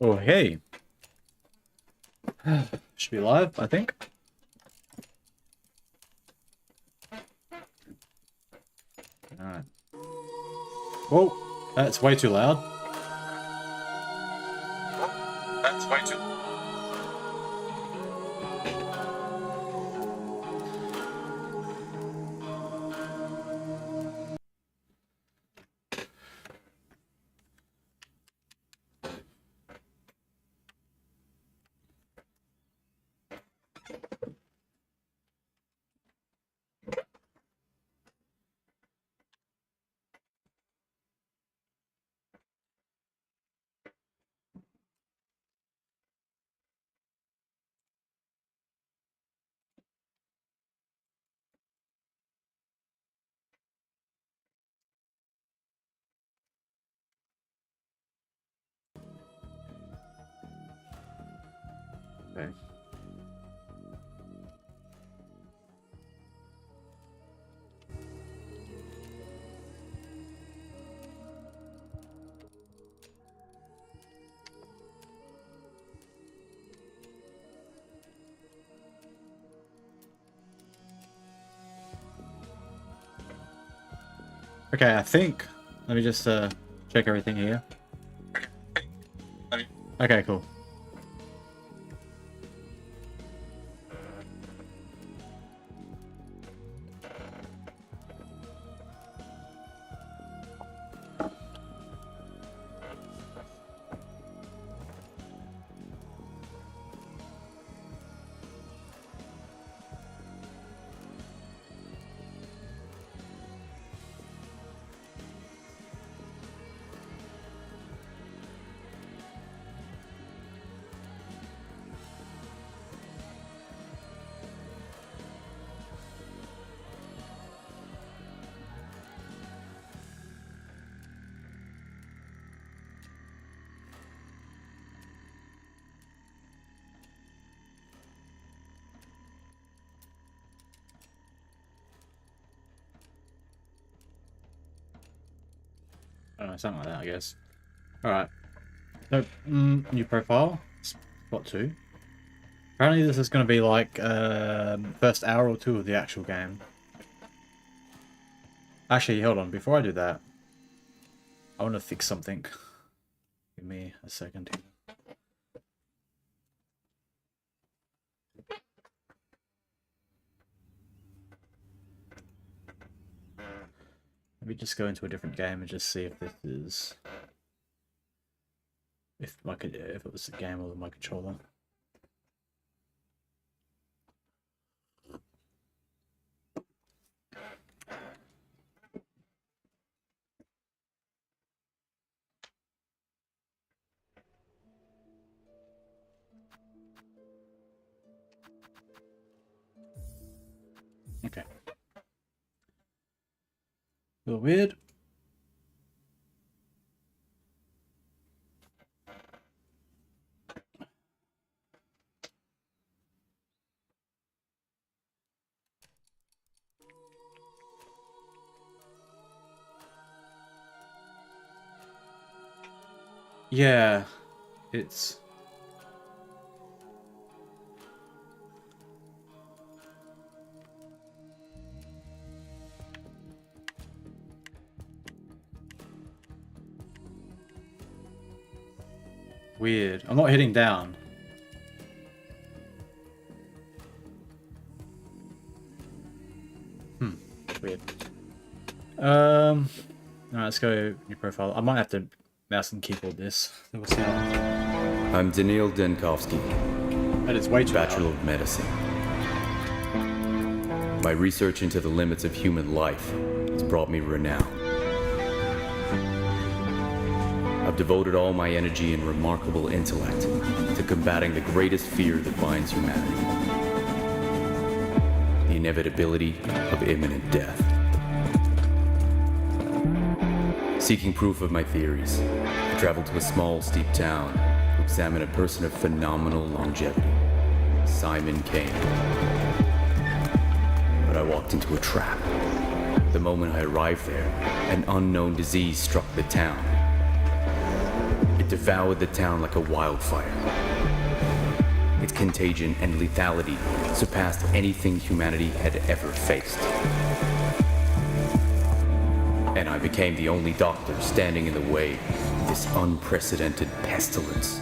Oh, hey. Should be live, I think. Alright. Whoa, that's way too loud. That's way too. Okay. Okay, I think. Let me just check everything here. Okay, cool. I don't know, something like that, I guess. Alright. So, new profile. Spot 2. Apparently this is going to be like first hour or two of the actual game. Actually, hold on. Before I do that, I want to fix something. Give me a second here. Maybe just go into a different game and just see if this is... If it was the game or my controller. Okay. A little weird. Yeah, it's... weird. I'm not hitting down. Weird. Alright, let's go new profile. I might have to mouse and keyboard this. We'll see how... I'm Daniil Denkovsky. That is way too Bachelor loud. of Medicine. My research into the limits of human life has brought me renown. I've devoted all my energy and remarkable intellect to combating the greatest fear that binds humanity. The inevitability of imminent death. Seeking proof of my theories, I traveled to a small, steep town to examine a person of phenomenal longevity, Simon Kane. But I walked into a trap. The moment I arrived there, an unknown disease struck the town. It devoured the town like a wildfire. Its contagion and lethality surpassed anything humanity had ever faced. And I became the only doctor standing in the way of this unprecedented pestilence.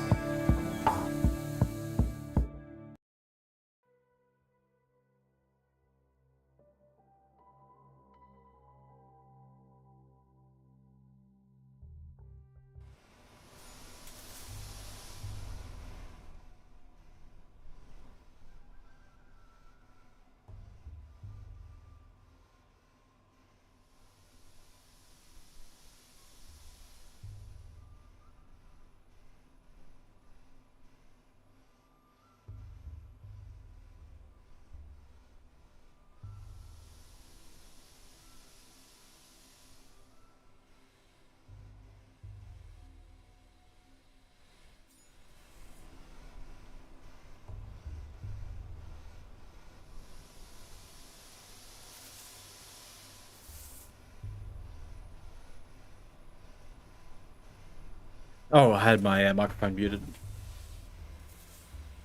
Oh, I had my microphone muted.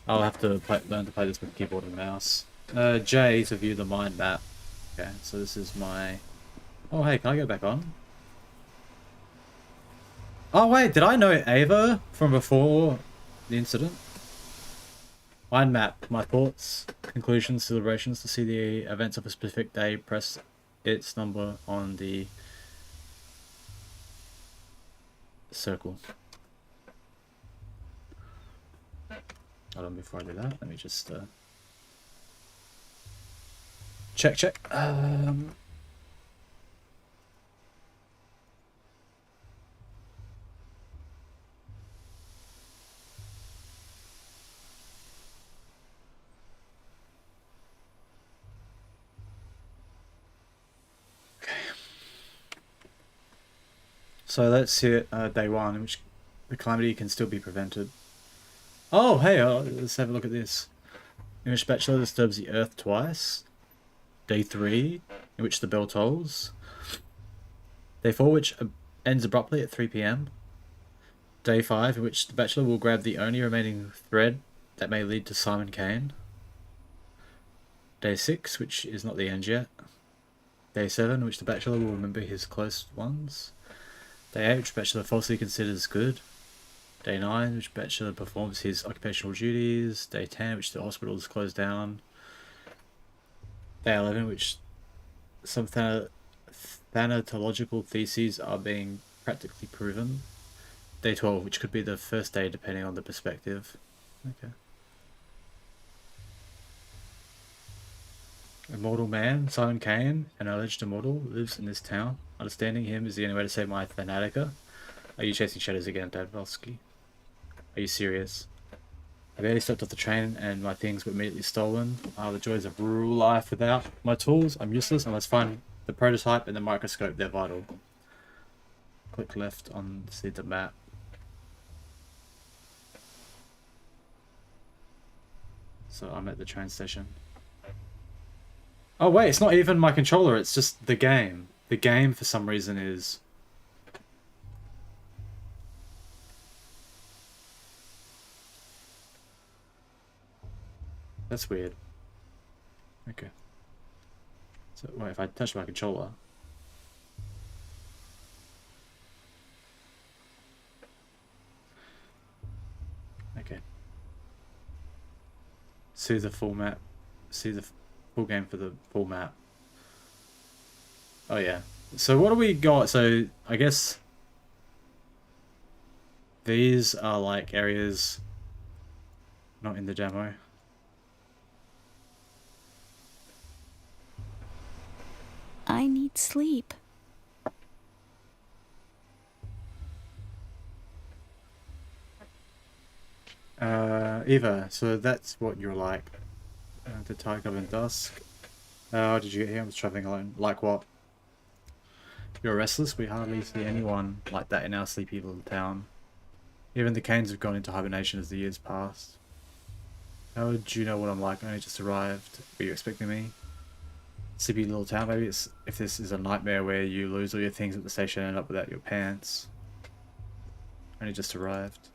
I'll have to learn to play this with keyboard and mouse. J to view the mind map. Okay, so this is my... Oh, hey, can I get back on? Oh, wait, did I know Ava from before the incident? Mind map, my thoughts, conclusions, celebrations. To see the events of a specific day, press its number on the circle. Hold on, before I do that, let me just check. So let's hit day 1, in which the calamity can still be prevented. Oh, hey, let's have a look at this. In which Bachelor disturbs the earth twice. Day 3, in which the bell tolls. Day 4, which ends abruptly at 3 PM. Day 5, in which the Bachelor will grab the only remaining thread that may lead to Simon Kane. Day 6, which is not the end yet. Day 7, in which the Bachelor will remember his close ones. Day 8, which Bachelor falsely considers good. Day 9, which Bachelor performs his occupational duties. Day 10, which the hospital is closed down. Day 11, which some thanatological theses are being practically proven. Day 12, which could be the first day depending on the perspective. Okay. Immortal man, Simon Kane, an alleged immortal, lives in this town. Understanding him is the only way to save my Thanatica. Are you chasing shadows again, Dadvosky? Are you serious? I barely stepped off the train and my things were immediately stolen. The joys of rural life without my tools. I'm useless unless find the prototype and the microscope. They're vital. Click left on see the map. So I'm at the train station. Oh wait, it's not even my controller, it's just the game. The game for some reason is... That's weird. Okay. So, wait, if I touch my controller... Okay. See the full map. See the full game for the full map. Oh yeah. So what do we got? So, I guess... These are like areas... Not in the demo. I need sleep. Eva, so that's what you're like. The Tiger in Dusk. How did you get here? I was traveling alone. Like what? You're restless? We hardly see anyone like that in our sleepy little town. Even the Canes have gone into hibernation as the years passed. How would you know what I'm like? I only just arrived. Were you expecting me? Sleepy little town, maybe it's if this is a nightmare where you lose all your things at the station and end up without your pants. Only just arrived.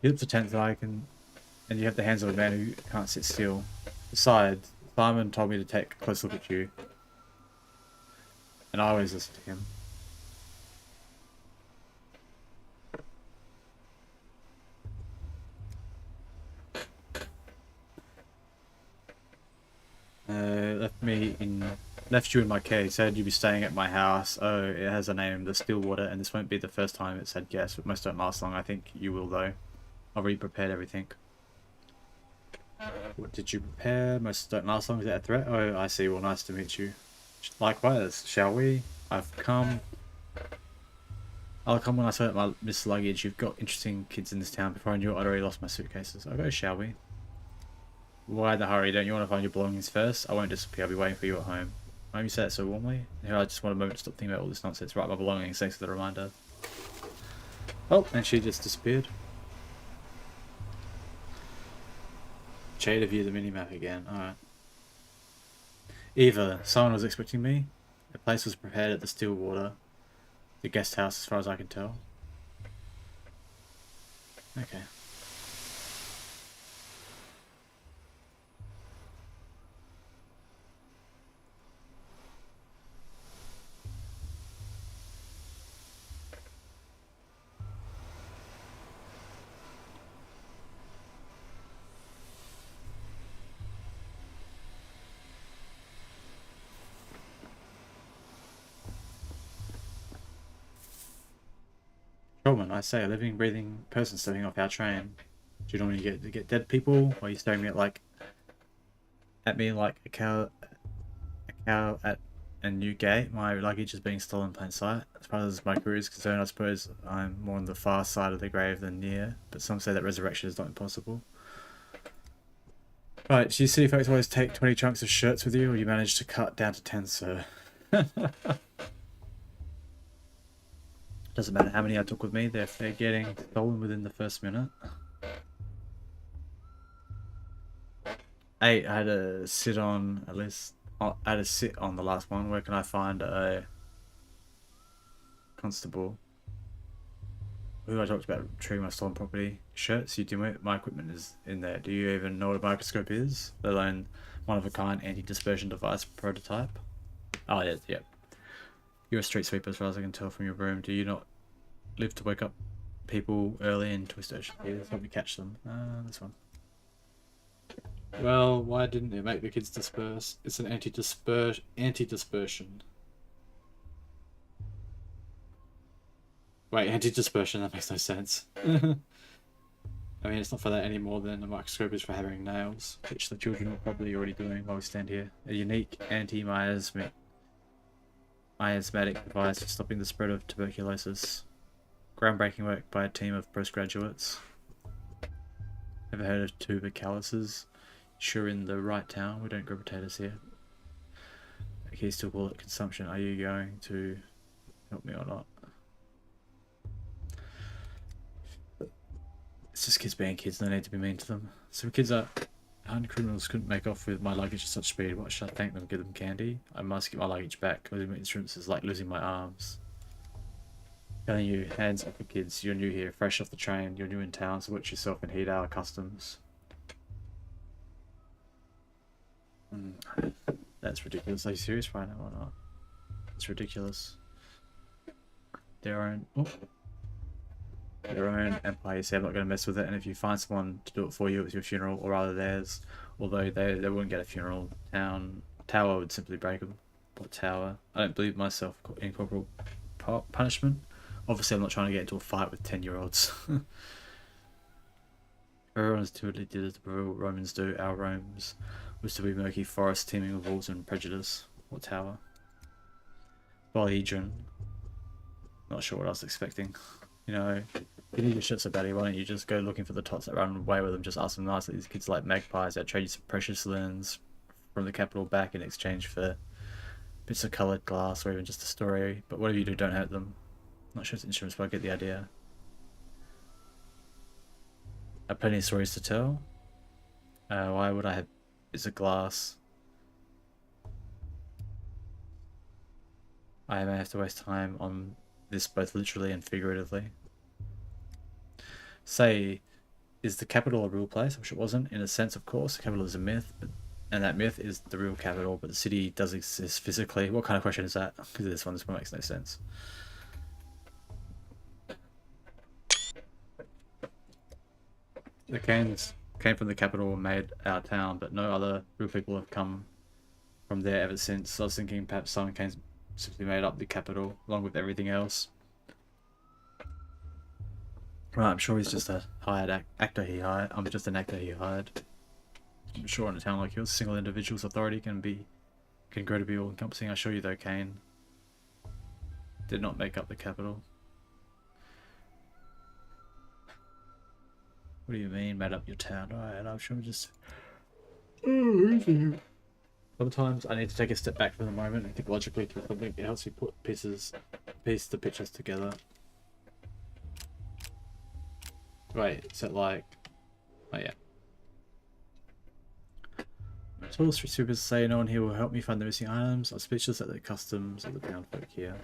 You look the tent that I can, and you have the hands of a man who can't sit still. Besides, Simon told me to take a close look at you, and I always listen to him. Left you in my care. He said you'd be staying at my house. Oh, it has a name, the Stillwater, and this won't be the first time it said yes, but most don't last long. I think you will, though. I've already prepared everything. What did you prepare? Most don't last long. Is that a threat? Oh, I see. Well, nice to meet you. Likewise, shall we? I'll come when I sort out my missed luggage. You've got interesting kids in this town. Before I knew it, I'd already lost my suitcases. I'll go, shall we? Why the hurry? Don't you want to find your belongings first? I won't disappear. I'll be waiting for you at home. Why you say it so warmly? Here, I just want a moment to stop thinking about all this nonsense. Right, my belongings. Thanks for the reminder. Oh, and she just disappeared. Jade of you the minimap again. Alright. Eva, someone was expecting me. The place was prepared at the Stillwater. The guest house, as far as I can tell. Okay. Roman, I say, a living, breathing person stepping off our train. Do you normally get dead people? Or are you staring at me like a cow at a new gate? My luggage is being stolen in plain sight. As far as my career is concerned, I suppose I'm more on the far side of the grave than near, but some say that resurrection is not impossible. Right, do you city folks always take 20 chunks of shirts with you, or you manage to cut down to 10, sir? Doesn't matter how many I took with me, they're getting stolen within the first minute. 8, I had to sit on at least. I had to sit on the last one. Where can I find a constable? Who I talked about retrieving my stolen property? Shirts, you do it. My equipment is in there. Do you even know what a microscope is? Let alone one of a kind anti-dispersion device prototype? Oh, yeah, yep. You're a street sweeper as far as I can tell from your room. Do you not live to wake up people early and twist ocean ears? Help me catch them. This one. Well, why didn't it make the kids disperse? It's an anti-dispersion. Wait, anti-dispersion? That makes no sense. I mean, it's not for that any more than a microscope is for hammering nails, which the children are probably already doing while we stand here. A unique anti-miasmatic device for stopping the spread of tuberculosis. Groundbreaking work by a team of postgraduates. Ever heard of tuberculosis? Sure, in the right town. We don't grow potatoes here. Okay, still call it consumption. Are you going to help me or not? It's just kids being kids, no need to be mean to them. So kids are criminals couldn't make off with my luggage at such speed. What should I thank them? Give them candy? I must get my luggage back. Losing my instruments is like losing my arms. Telling you, hands off the kids. You're new here, fresh off the train. You're new in town, so watch yourself and heed our customs. That's ridiculous. Are you serious right now or not? It's ridiculous. Their own empire. You say I'm not going to mess with it, and if you find someone to do it for you, it's your funeral, or rather theirs. Although they wouldn't get a funeral. Tower would simply break them. What tower? I don't believe myself in corporal punishment. Obviously, I'm not trying to get into a fight with 10-year-olds. Everyone's typically did as the Romans do. Our Rome's was to be murky forest teeming with wolves and prejudice. What tower? Polyhedron. Not sure what I was expecting. You know, if you need your shit so badly, why don't you just go looking for the tots that run away with them? Just ask them nicely. These kids like magpies that trade you some precious lens from the capital back in exchange for bits of coloured glass or even just a story. But whatever you do, don't hurt them. Not sure it's instruments, but I get the idea. I have plenty of stories to tell. Why would I have bits of glass? I may have to waste time on this both literally and figuratively. say, is the capital a real place? Which it wasn't. In a sense, of course, the capital is a myth, and that myth is the real capital, but the city does exist physically. What kind of question is that? Because this one makes no sense. The Canes came from the capital and made our town, but no other real people have come from there ever since. So I was thinking perhaps some Canes simply made up the capital along with everything else. Right, I'm sure he's just a hired actor he hired. I'm just an actor he hired. I'm sure in a town like yours, single individual's authority can grow to be all-encompassing. I assure you though, Kane did not make up the capital. What do you mean, made up your town? Alright, I'm sure just... Sometimes I need to take a step back for the moment and think logically through something. It helps me piece the pictures together. Wait, so like... Oh yeah. Tall street sweepers say no one here will help me find the missing items. I'm speechless at the customs of the town folk here.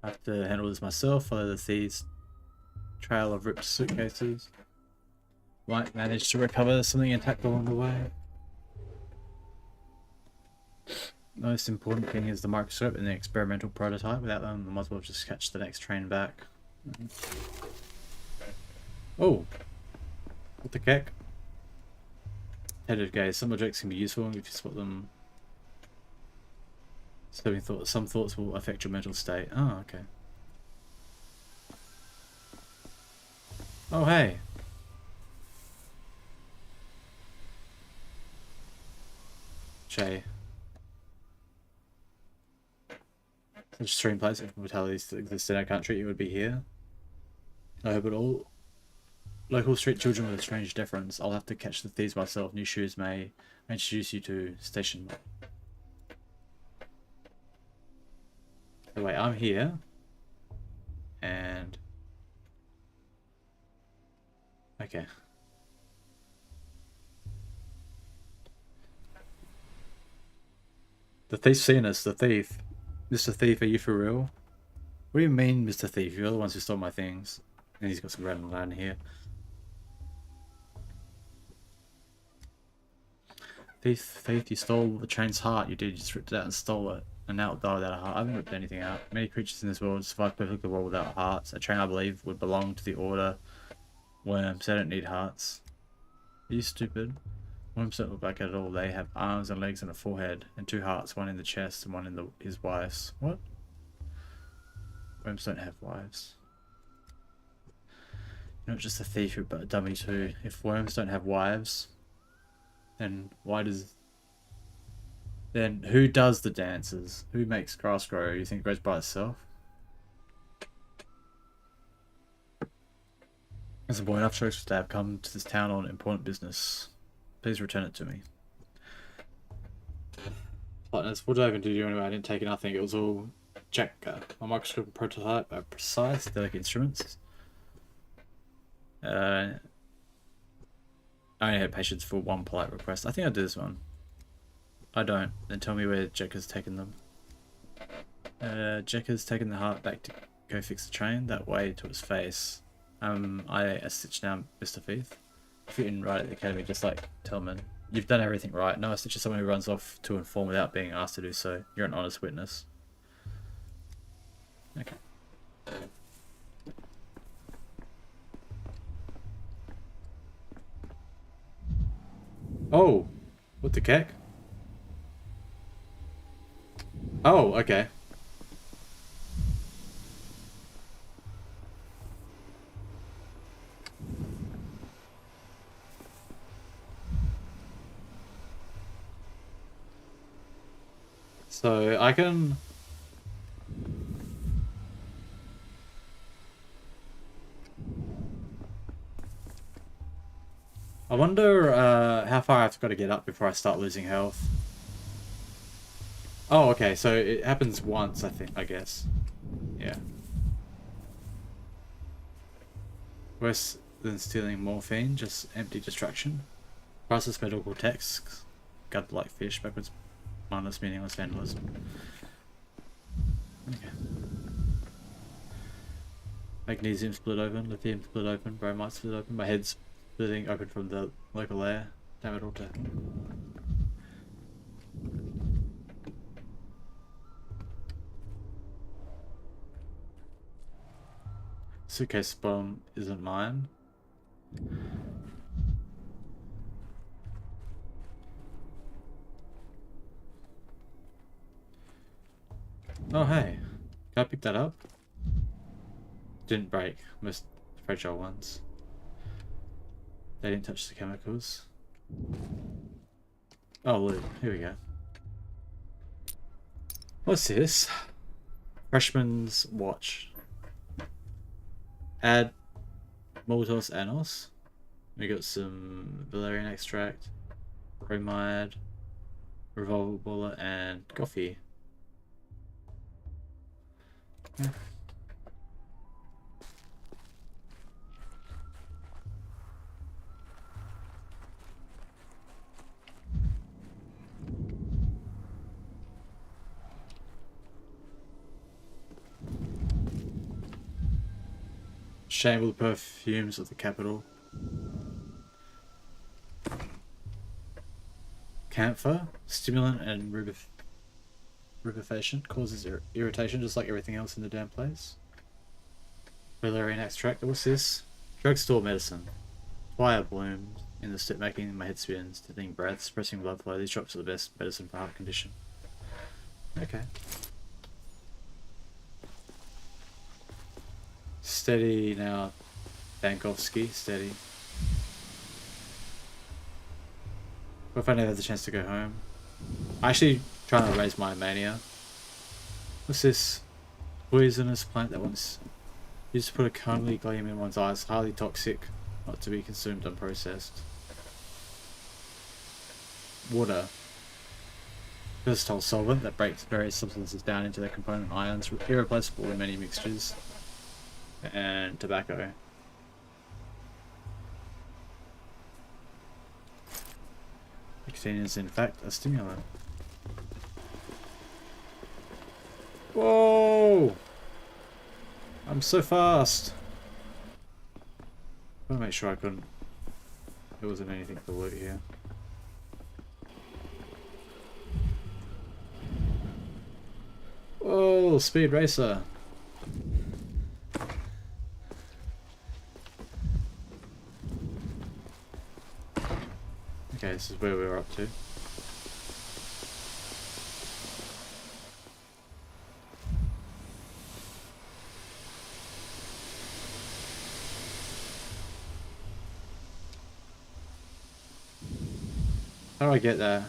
I have to handle this myself, follow the thieves' trail of ripped suitcases. Might manage to recover something intact along the way. Most important thing is the microscope and the experimental prototype. Without them, I might as well just catch the next train back. Oh! What the heck? Headed gaze. Some objects can be useful if you spot them. Some thoughts will affect your mental state. Oh, okay. Oh, hey! Jay. Such extreme place of mortalities that exist in our country, it would be here. No, but all local street children with a strange deference. I'll have to catch the thieves myself. New shoes may introduce you to station. Anyway, I'm here. And... okay. The thief's seen us, the thief. Mr. Thief, are you for real? What do you mean, Mr. Thief? You're the ones who stole my things. And he's got some random land here. Thief, you stole the train's heart. You did, you just ripped it out and stole it. And now it'll die without a heart. I haven't ripped anything out. Many creatures in this world survive perfectly well without hearts. A train, I believe, would belong to the order worms. They don't need hearts. Are you stupid? Worms don't look like it at all. They have arms and legs and a forehead. And 2 hearts, one in the chest and one in his wife's. What? Worms don't have wives. You're not just a thief, but a dummy too. If worms don't have wives, then then who does the dances? Who makes grass grow? You think it grows by itself? As a boy, enough choices to have come to this town on important business. Please return it to me. Lightness, what did I even do anyway? I didn't take nothing. It was all Jack. My microscope and prototype are precise, delicate instruments. I only had patience for one polite request. I think I'll do this one. I don't. Then tell me where Jack has taken them. Jack has taken the heart back to go fix the train. That way to his face. I a stitch now, Mr. Thief. If you're in right at the academy, just like Tillman. You've done everything right. No, a stitch is someone who runs off to inform without being asked to do so. You're an honest witness. Okay. Oh! What the heck? Oh, okay. So I can... I wonder how far I've got to get up before I start losing health. Oh, okay, so it happens once, I guess. Yeah. Worse than stealing morphine, just empty distraction. Priceless medical texts, gut like fish, backwards, mindless, meaningless vandalism. Okay. Magnesium split open, lithium split open, bromide split open, my head's splitting open from the local layer. Damn it all to. Suitcase bottom isn't mine. Oh hey, can I pick that up? Didn't break, most fragile ones. They didn't touch the chemicals. Oh look, here we go. What's this? Freshman's watch. Add Maltose Anos. We got some valerian extract, bromide, revolver bullet, and coffee. Yeah. Shameful perfumes of the capital. Camphor, stimulant and rubefacient, causes irritation just like everything else in the damn place. Valerian extract, what's this? Drugstore medicine. Fire blooms in the step, making my head spins, deadening breath, suppressing blood flow. These drops are the best medicine for heart condition. Okay. Steady now, Bankovsky, steady. What if I never had the chance to go home? I'm actually trying to raise my mania. What's this? Poisonous plant that once used to put a cunningly gleam in one's eyes, highly toxic, not to be consumed unprocessed. Water. Versatile solvent that breaks various substances down into their component ions, irreplaceable in many mixtures. And tobacco. Nicotine is in fact a stimulant. Whoa! I'm so fast. I want to make sure I couldn't. There wasn't anything to loot here. Whoa! Speed racer. Okay, this is where we were up to. How do I get there?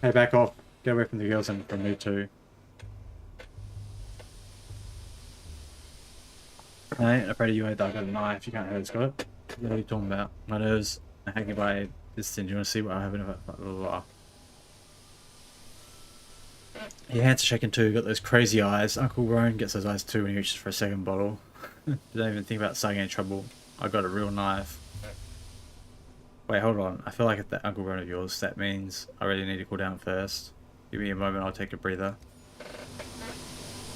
Hey, back off. Get away from the girls and from me too. I ain't afraid of you either. I got a knife. You can't hurt us, got it? What are you talking about? My nerves are hanging by this thing. Do you want to see what I have in it? Blah, blah, blah. Your hands are shaking too. Got those crazy eyes. Uncle Roan gets those eyes too when he reaches for a second bottle. Don't even think about starting any trouble. I got a real knife. Wait, hold on. I feel like that Uncle Roan of yours, that means I really need to cool down first. Give me a moment, I'll take a breather.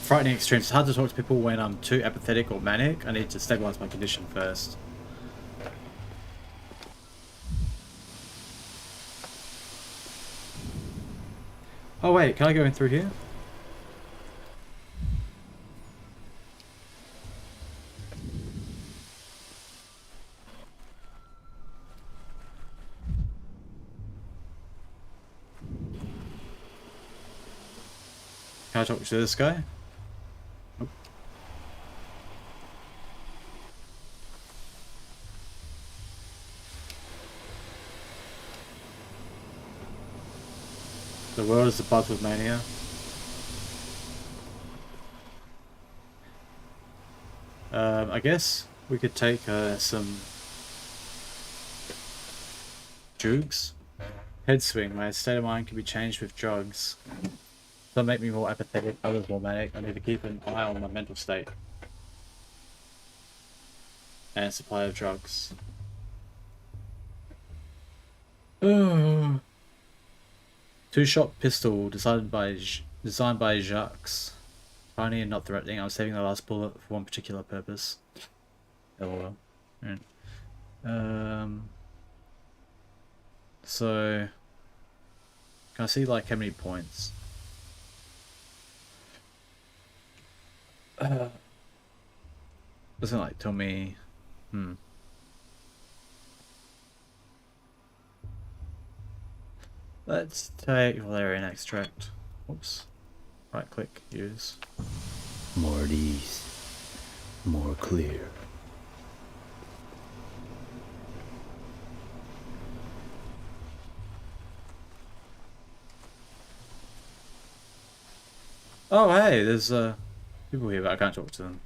Frightening extremes. It's hard to talk to people when I'm too apathetic or manic. I need to stabilize my condition first. Oh wait, can I go in through here? Can I talk to this guy? Nope. The world is abuzz with mania. I guess we could take some Jugs? Head swing. My state of mind can be changed with drugs. Some make me more apathetic, others more manic. I need to keep an eye on my mental state. And supply of drugs. Two-shot pistol designed by Jacques. Tiny and not threatening. I'm saving the last bullet for one particular purpose. LOL. Right. So can I see like how many points? Doesn't like tell me. Let's take Valerian extract. Oops. Right click, use. More at ease. More clear. Oh hey, there's people here but I can't talk to them.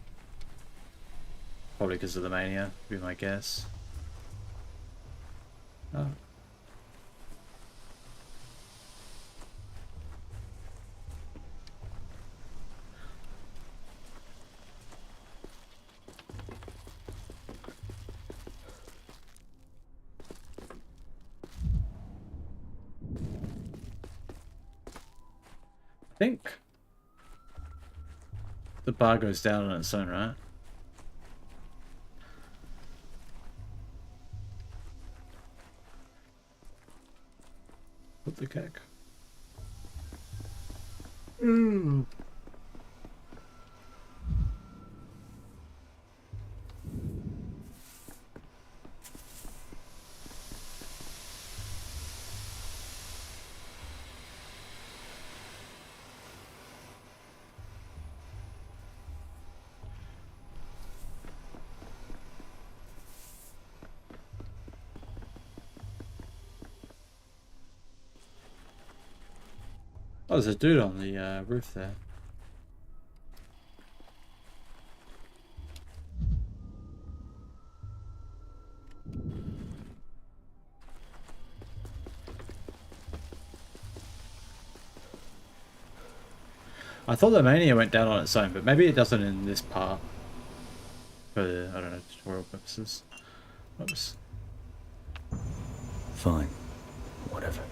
Probably because of the mania, would be my guess. Oh. I think the bar goes down on its own, right? What the heck? Oh, there's a dude on the roof there. I thought the mania went down on its own, but maybe it doesn't in this part. For, I don't know, tutorial purposes. Oops. Fine. Whatever.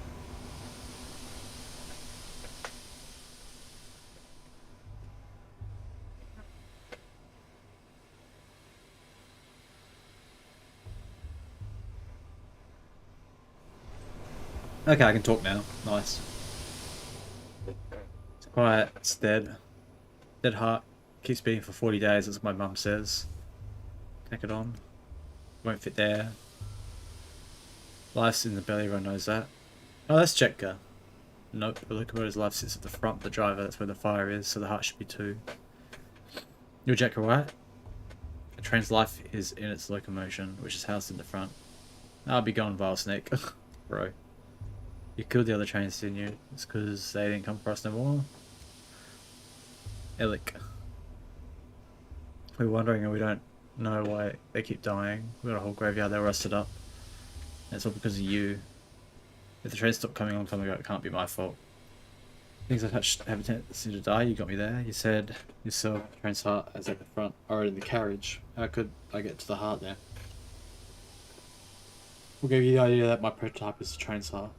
Okay, I can talk now. Nice. It's quiet, it's dead. Dead heart. Keeps beating for 40 days, as my mum says. Take it on. Won't fit there. Life's in the belly, everyone knows that. Oh, that's Jetka. Nope, the locomotive's life sits at the front of the driver, that's where the fire is, so the heart should be too. You're Jetka, right? The train's life is in its locomotion, which is housed in the front. I'll be gone, vile snake. Bro. You killed the other trains, didn't you? It's because they didn't come for us no more. Elik. We're wondering and we don't know why they keep dying. We've got a whole graveyard there rusted up. And it's all because of you. If the train stopped coming a long time ago, it can't be my fault. Things I touched have a tendency to die. You got me there. You said yourself, the train's heart is at the front, or in the carriage. How could I get to the heart there? We'll give you the idea that my prototype is the train's heart.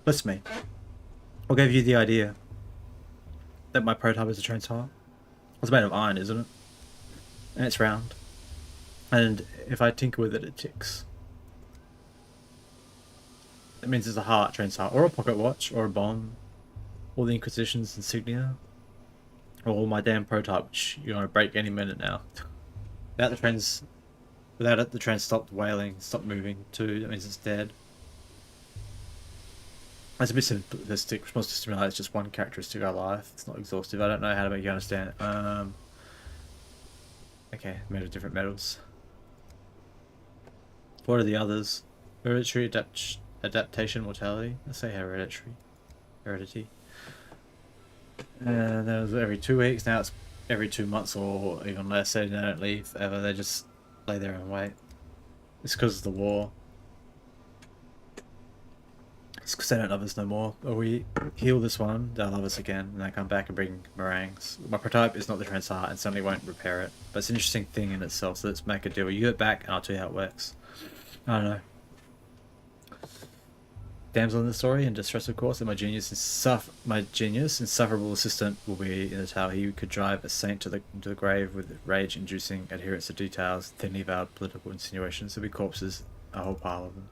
Bless me. What gave you the idea that my prototype is a train's heart? It's made of iron, isn't it? And it's round. And if I tinker with it, it ticks. That means it's a heart, train's heart, or a pocket watch, or a bomb, or the Inquisition's insignia, or my damn prototype, which you're gonna break any minute now. Without it, the train stopped wailing, stopped moving too. That means it's dead. It's a bit simplistic. Response to stimuli is just one characteristic of our life. It's not exhaustive. I don't know how to make you understand it. Okay, made of different metals. What are the others? Hereditary, adaptation, mortality. Let's say hereditary. Heredity. That was every 2 weeks. Now it's every 2 months or even less. They don't leave ever. They just lay there and wait. It's because of the war. It's because they don't love us no more. Or we heal this one, they'll love us again, and they come back and bring meringues. My prototype is not the trans heart and certainly won't repair it. But it's an interesting thing in itself, so let's make a deal. You get it back and I'll tell you how it works. I don't know. Damsel in the story and distress, of course, and my genius, insufferable assistant will be in the tower. He could drive a saint into the grave with rage-inducing adherence to details, thinly veiled political insinuations. There'll be corpses, a whole pile of them.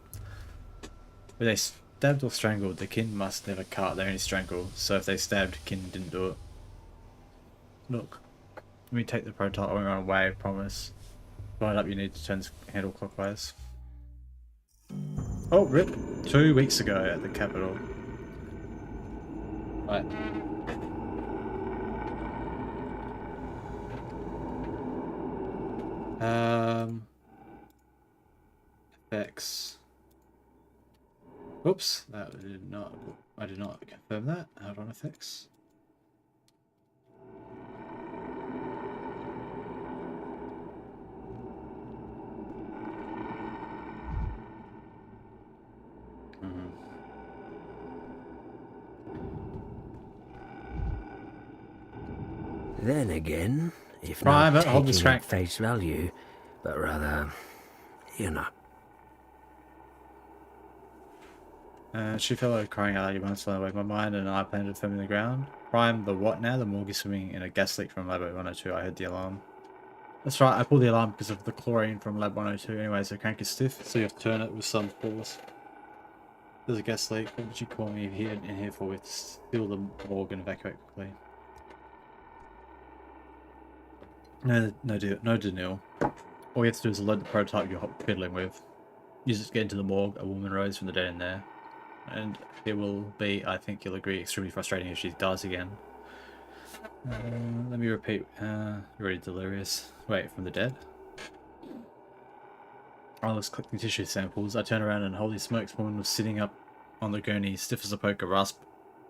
Were they stabbed or strangled? The kin must never cut, they only strangle. So if they stabbed, kin didn't do it. Look, let me take the prototype. I won't run away, I promise. Line up, you need to turn this handle clockwise. Oh, rip. 2 weeks ago at the capital. Right. Effects. Oops, I did not confirm that. Hold on, effects. Then again, if Right, not but hold this taking crank. at face value, but rather, you know. She fell crying out, you must fly away. My mind and I planted firmly in the ground. Prime, the what now? The morgue swimming in a gas leak from Lab 102. I heard the alarm. That's right, I pulled the alarm because of the chlorine from Lab 102. Anyways, the crank is stiff, so you have to turn it with some force. There's a gas leak. What did you call me in here for? We have to steal the morgue and evacuate quickly. No denial. All you have to do is load the prototype you're fiddling with. Use it to get into the morgue. A woman rose from the dead in there. And it will be, I think you'll agree, extremely frustrating if she dies again. Let me repeat. You're already delirious. Wait, from the dead? I was collecting tissue samples. I turned around and holy smokes, woman was sitting up on the gurney, stiff as a poker, rasp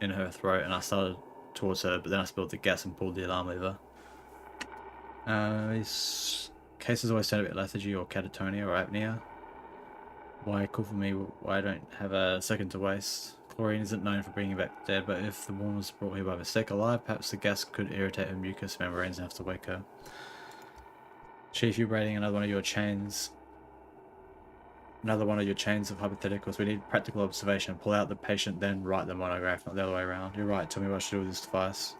in her throat, and I started towards her, but then I spilled the gas and pulled the alarm lever. These cases always turn a bit lethargy or catatonia or apnea. Why call for me? Why don't have a second to waste? Chlorine isn't known for bringing back the dead, but if the woman was brought here by mistake alive, perhaps the gas could irritate her mucous membranes and have to wake her. Chief, you're raiding another one of your chains. Another one of your chains of hypotheticals. We need practical observation. Pull out the patient, then write the monograph, not the other way around. You're right. Tell me what I should do with this device.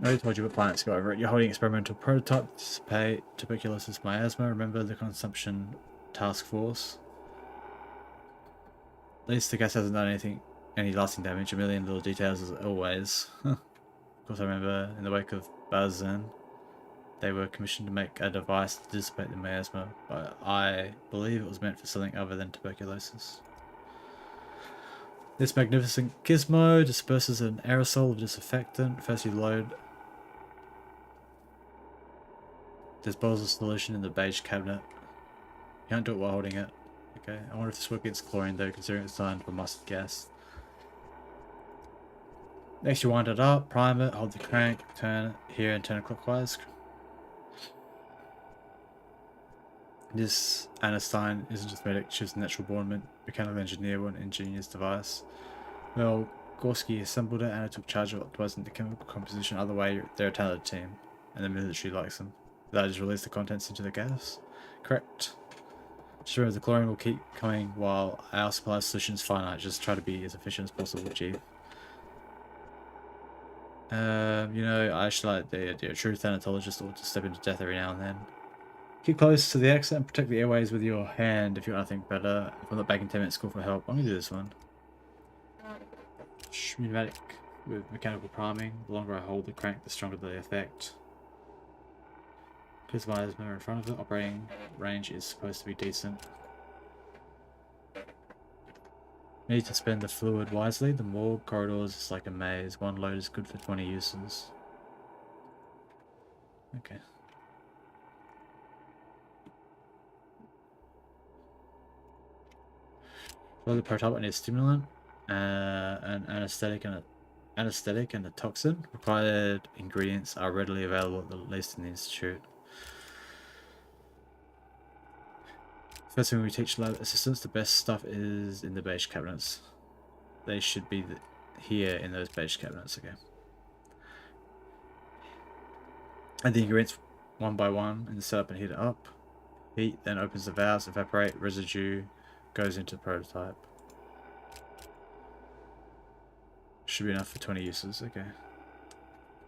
I already told you, but planets go over it. You're holding experimental prototype. Dissipate tuberculosis, miasma. Remember the consumption task force. At least the gas hasn't done any lasting damage. A million little details as always. Of course, I remember in the wake of Bazan, they were commissioned to make a device to dissipate the miasma, but I believe it was meant for something other than tuberculosis. This magnificent gizmo disperses an aerosol of disinfectant. First you load. There's bottles of solution in the beige cabinet. You can't do it while holding it. Okay, I wonder if this works against chlorine though, considering it's designed for mustard gas. Next you wind it up, prime it, hold the crank, turn it here and turn it clockwise. This Anastine isn't just medic, she's a natural born mechanical engineer, one ingenious device. Well, Gorski assembled it and it took charge of optimizing the chemical composition. Other way, they're a talented team, and the military likes them. Did I just release the contents into the gas? Correct. Sure, the chlorine will keep coming while our supply solution is finite. Just try to be as efficient as possible, Chief. You know, I actually like the idea. A true thanatologist ought to step into death every now and then. Keep close to the exit and protect the airways with your hand if you want to think better. If I'm not back in 10 minutes, call for help. I'm gonna do this one. Pneumatic with mechanical priming. The longer I hold the crank, the stronger the effect. Because my mirror in front of it, operating range is supposed to be decent. Need to spend the fluid wisely. The morgue corridors is like a maze. One load is good for 20 uses. Okay. For the prototype, I need a stimulant, an anesthetic, and anesthetic and a toxin. Required ingredients are readily available at the least in the institute. First thing we teach lab assistants, the best stuff is in the beige cabinets. They should be here in those beige cabinets, okay. And the ingredients one by one in the setup and heat it up. Heat then opens the valves, evaporate, residue goes into the prototype. Should be enough for 20 uses, okay.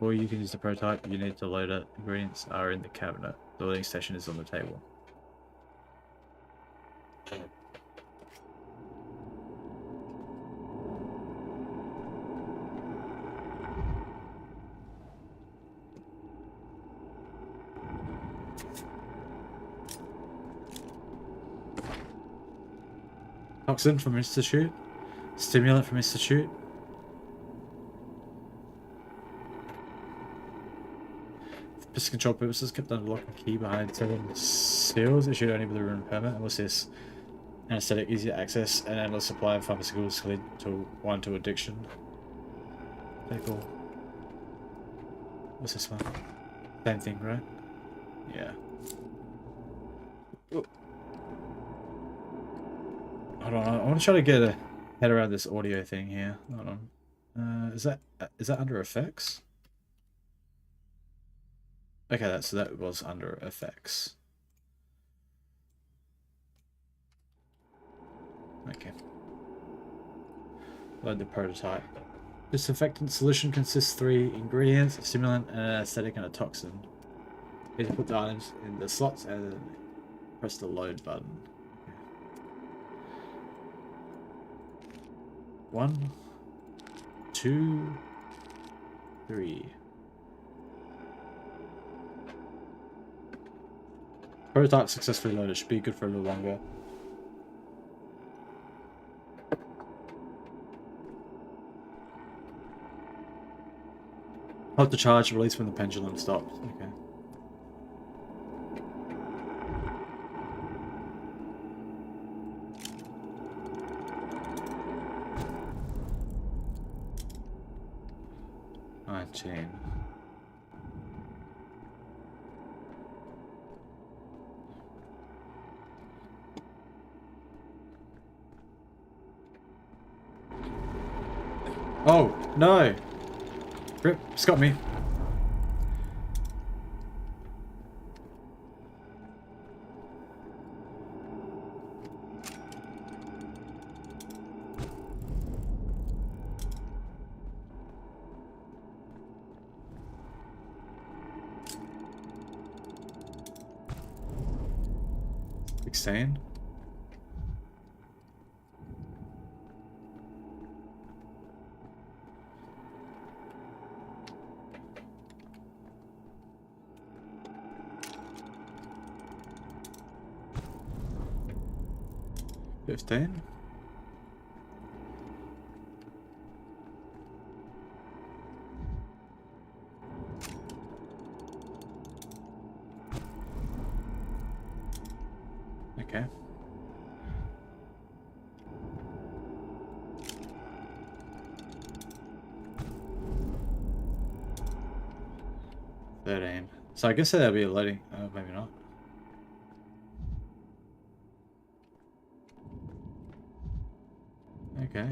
Or you can use the prototype, you need to load it. Ingredients are in the cabinet. The loading station is on the table. Toxin from Institute. Stimulant from Institute. For pest control purposes, kept under lock and key behind 7 seals. Issued only with a room permit. And what's this? Anesthetic, easy to access, and endless supply of pharmaceuticals lead to one to addiction. Pretty cool. What's this one? Same thing, right? Yeah. Ooh. Hold on, I want to try to get a head around this audio thing here. Hold on. Is that under effects? Okay, so that was under effects. Okay. Load the prototype. Disinfectant solution consists of 3 ingredients: a stimulant, an anesthetic, and a toxin. You need to put the items in the slots and press the load button. 1, 2, 3. Prototype successfully loaded. Should be good for a little longer. Hold the charge, release when the pendulum stops. Okay. Chain. Oh no! Rip, it's got me. Insane. $15. Okay. $13. So I guess that'll be a loading. Maybe not. Okay.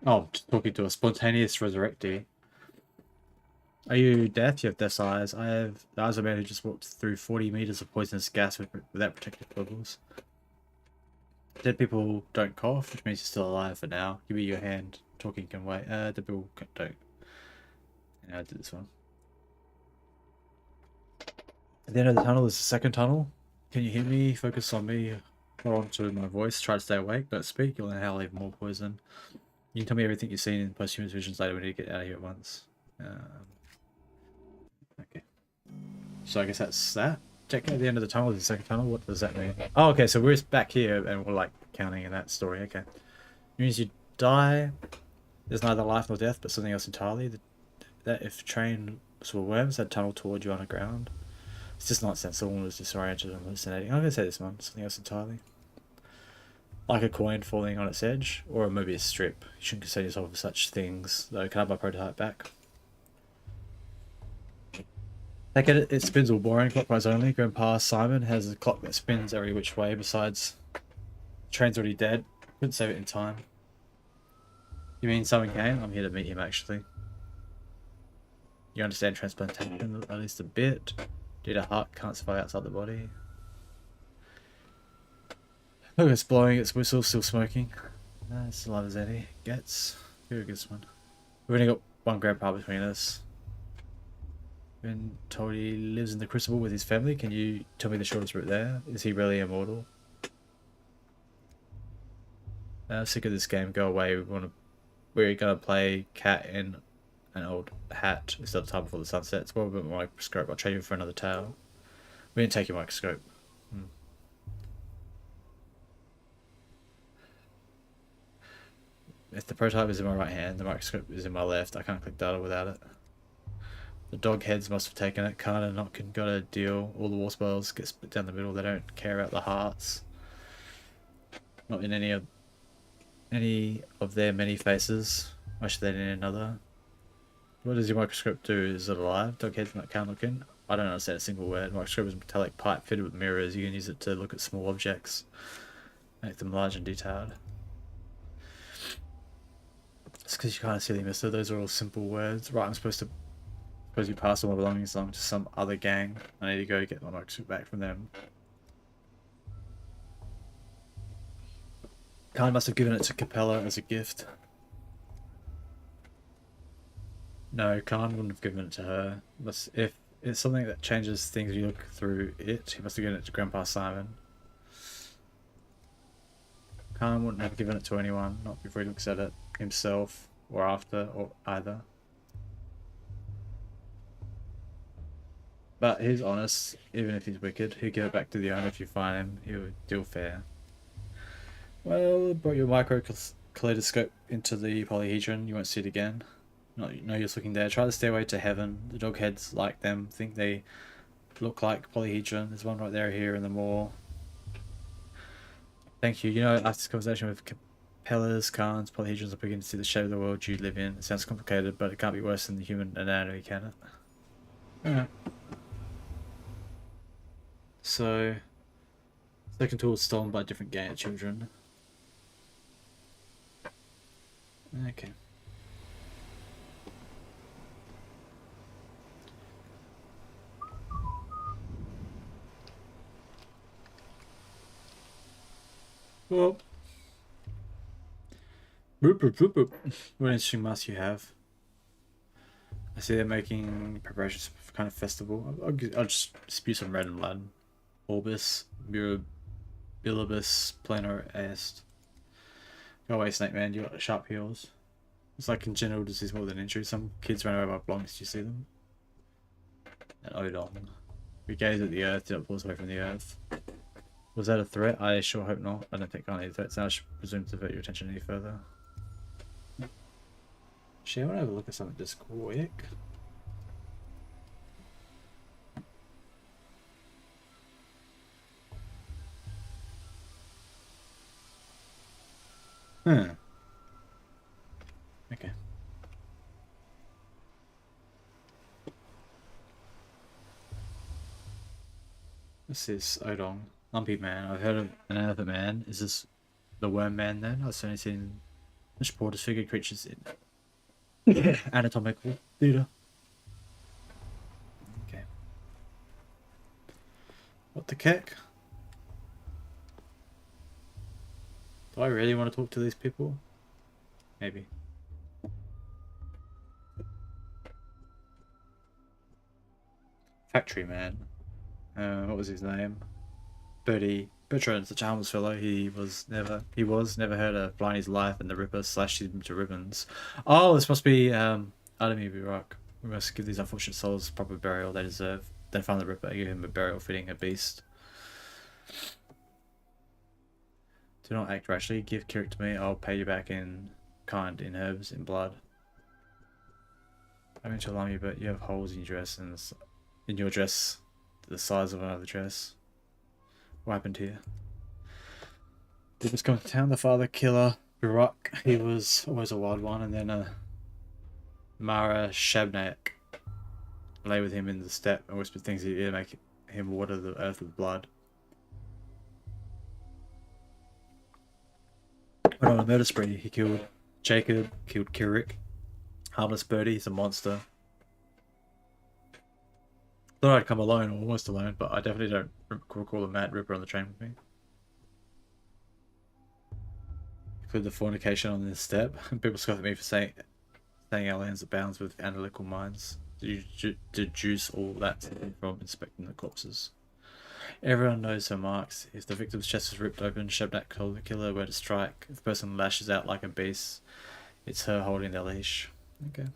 Oh, just talking to a spontaneous resurrectee. Are you deaf? You have death's eyes. I have the eyes of a man who just walked through 40 meters of poisonous gas without protective goggles. Dead people don't cough, which means you're still alive for now. Give me your hand. Talking can wait. Dead people don't. Yeah, I did this one. At the end of the tunnel is the second tunnel. Can you hear me? Focus on me. Hold on to my voice. Try to stay awake. Don't speak. You'll inhale even more poison. You can tell me everything you've seen in posthumous visions later. We need to get out of here at once. Okay. So I guess that's that. Check out the end of the tunnel is the second tunnel. What does that mean? Oh, okay. So we're back here and we're like counting in that story. Okay. It means you die. There's neither life nor death, but something else entirely. That if trains were worms, they'd tunnel toward you underground. It's just nonsense. Someone was disoriented and hallucinating. I'm going to say this one. Something else entirely. like a coin falling on its edge, or maybe a strip. You shouldn't concern yourself with such things, though. Can I have my prototype back? I get it, it spins all boring, clockwise only. Grandpa Simon has a clock that spins every which way, besides, the train's already dead. Couldn't save it in time. You mean someone came? I'm here to meet him, actually. You understand transplantation at least a bit. Did a heart can't survive outside the body. Look, it's blowing its whistle, still smoking. It's alive as any gets. Very good one. We've only got one grandpa between us. Been told he lives in the Crucible with his family. Can you tell me the shortest route there? Is he really immortal? I'm sick of this game. Go away. We're gonna play cat in an old hat instead of time before the sun sets. What about my microscope? I'll trade you for another tail. We didn't take your microscope. If the prototype is in my right hand, the microscope is in my left. I can't click data without it. The dog heads must have taken it. Khan and Notkin got a deal. All the war spoils get split down the middle. They don't care about the hearts. Not in any of their many faces. Why should they in another? What does your microscope do? Is it alive? Dog heads not Khan Notkin? I don't understand a single word. Microscope is a metallic pipe fitted with mirrors. You can use it to look at small objects. Make them large and detailed. It's because you can't see them, mister. Those are all simple words. Right, I'm supposed to... Suppose you pass all my belongings along to some other gang. I need to go get my microscope back from them. Khan must have given it to Capella as a gift. No, Khan wouldn't have given it to her. But if it's something that changes things you look through it, he must have given it to Grandpa Simon. Khan wouldn't have given it to anyone, not before he looks at it himself, or after, or either. But he's honest, even if he's wicked. He'll give it back to the owner if you find him. He'll deal fair. Well, brought your micro kaleidoscope into the polyhedron. You won't see it again. No use looking there. Try to stay away to heaven. The dog heads like them. Think they look like polyhedron. There's one right there here in the mall. Thank you. You know, after this conversation with Capella's, Khan's, polyhedrons are beginning to see the shape of the world you live in. It sounds complicated, but it can't be worse than the human anatomy, can it? Yeah. So, second tool was stolen by a different gang of children. Okay. Well, what an interesting mask you have. I see they're making preparations for kind of festival. I'll just spew some random Latin. Orbis, Mirabilibus, Plano est. Go away, Snake Man. You got sharp heels. It's like congenital disease more than injury. Some kids ran away by belongings. Do you see them? And Odon. We gaze at the earth. Did not pull us away from the earth. Was that a threat? I sure hope not. I don't think I need threats. Now I should presume to divert your attention any further. Actually, I want to have a look at something just quick. Okay. This is Odong. Lumpy man. I've heard of an elephant man. Is this the worm man then? I've certainly seen much more disfigured creatures in anatomical theatre. Okay. What the heck? Do I really want to talk to these people? Maybe. Factory man. What was his name? Bertrand, such a harmless fellow. He was never heard of flying his life, and the Ripper slashed him to ribbons. Oh, this must be Artemy Rock. We must give these unfortunate souls proper burial they deserve. Then find the Ripper, give him a burial fitting a beast. Do not act rashly. Give Kirik to me. I'll pay you back in kind, in herbs, in blood. I mean to alarm you, but you have holes in your dress, and in your dress the size of another dress. What happened here? He was coming to town, the father killer, Barak, he was always a wild one, and then Mara Shabnak lay with him in the steppe and whispered things in his ear, make him water the earth with blood. Went on a murder spree. He killed Jacob, killed Kirik. Harmless Birdie, he's a monster. Thought I'd come alone, or almost alone, but I definitely don't recall the Mad Ripper on the train with me. Include the fornication on this step. People scoff at me for saying our lands are bound with analytical minds. Deduce all that from inspecting the corpses. Everyone knows her marks. If the victim's chest is ripped open, Shabnak told the killer where to strike. If the person lashes out like a beast, it's her holding their leash. Okay.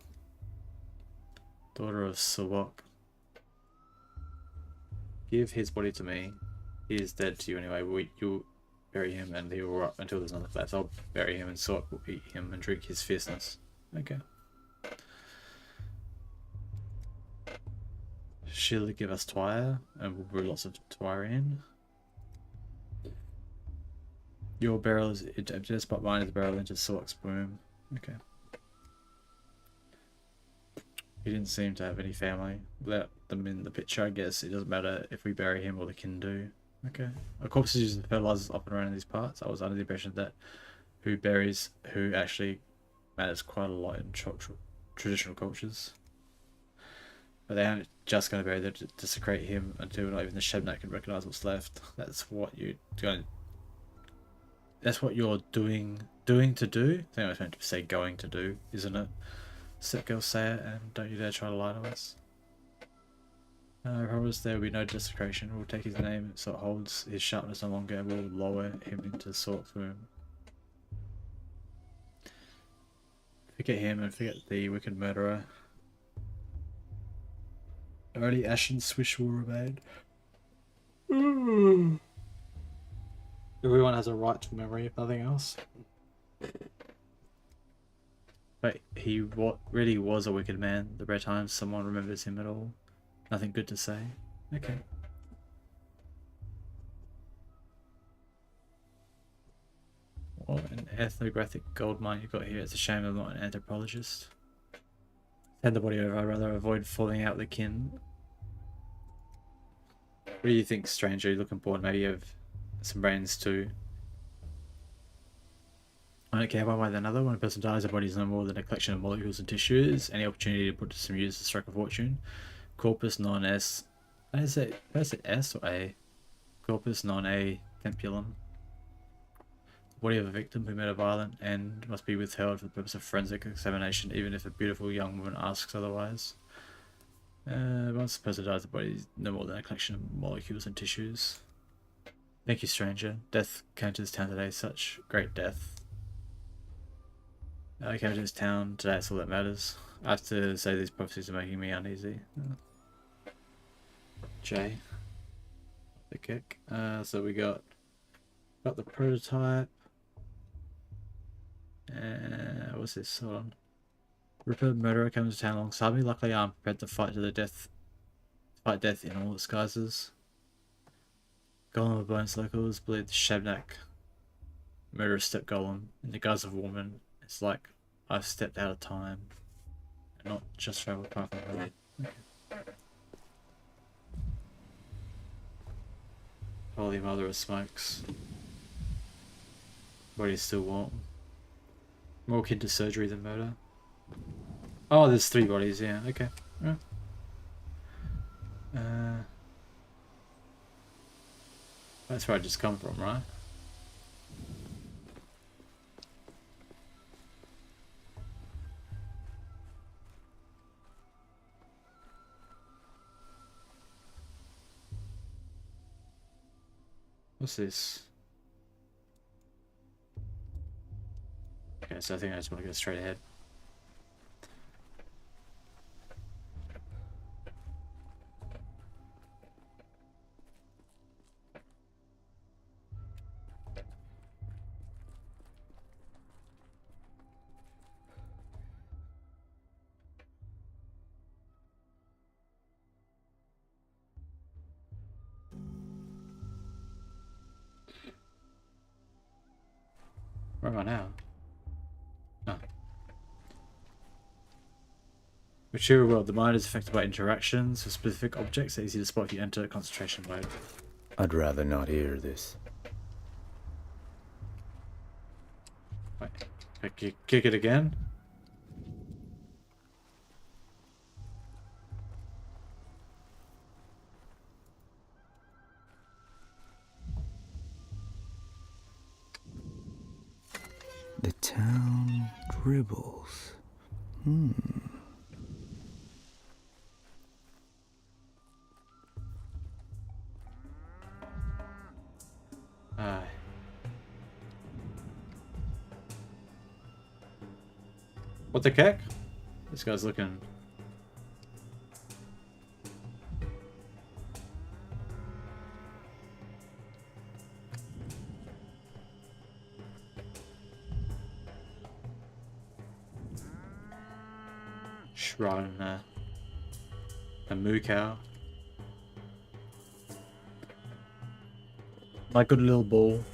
Daughter of Sawak. Give his body to me. He is dead to you anyway. You'll bury him and he will rot until there's nothing left. I'll bury him and Sawak will eat him and drink his fierceness. Okay. She'll give us twire, and we'll brew lots of twire in. Your barrel is emptiness, but mine is the barrel into Sawak's boom. Okay. He didn't seem to have any family. Without them in the picture, I guess it doesn't matter if we bury him or the kin do. Okay. A corpse is used as fertilizers up and around in these parts. I was under the impression that who buries who actually matters quite a lot in traditional cultures. But they aren't just going to bury them to desecrate him until not even the Shabnak can recognize what's left. That's what you're doing. That's what you're doing to do. I think I was meant to say going to do, isn't it? Set girl, say it, and don't you dare try to lie to us. I promise there will be no desecration. We'll take his name so it holds his sharpness no longer, and we'll lower him into Sawak's womb. Forget him and forget the wicked murderer. Only ash and swish will remain. Everyone has a right to memory, if nothing else. But he really was a wicked man. The rare times someone remembers him at all. Nothing good to say. Okay. What an ethnographic gold mine you got here. It's a shame I'm not an anthropologist. Hand the body over. I'd rather avoid falling out with the kin. What do you think, stranger? You're looking bored. Maybe you have some brains too. I don't care one way or another. When a person dies, their body is no more than a collection of molecules and tissues. Any opportunity to put to some use is a stroke of fortune. Corpus non est. Is it S or A? Corpus non A tempulum. The body of a victim who made a violent end must be withheld for the purpose of forensic examination, even if a beautiful young woman asks otherwise. Once the person dies, the body is no more than a collection of molecules and tissues. Thank you, stranger. Death came to this town today. Such great death. I came to this town today. That's all that matters. I have to say these prophecies are making me uneasy. J. The kick. So we got the prototype. What's this? Hold on. Ripper murderer comes to town alongside me. Luckily, I'm prepared to fight to the death. Fight death in all disguises. Golem of bone circles. Believe the Shabnak murderer step golem in the guise of a woman. It's like I've stepped out of time and not just traveled past my road. Okay. Holy mother of smokes. Body's still warm. More akin to surgery than murder. Oh, there's 3 bodies, yeah, okay. Yeah. That's where I just come from, right? What's this? Okay, so I think I just want to go straight ahead. Where am I now? Oh. Material world. The mind is affected by interactions with specific objects that are easy to spot if you enter concentration mode. I'd rather not hear this. Wait, kick it again? The town dribbles. Aye. What the heck? This guy's looking... Shrine there. A moo cow. My good little ball.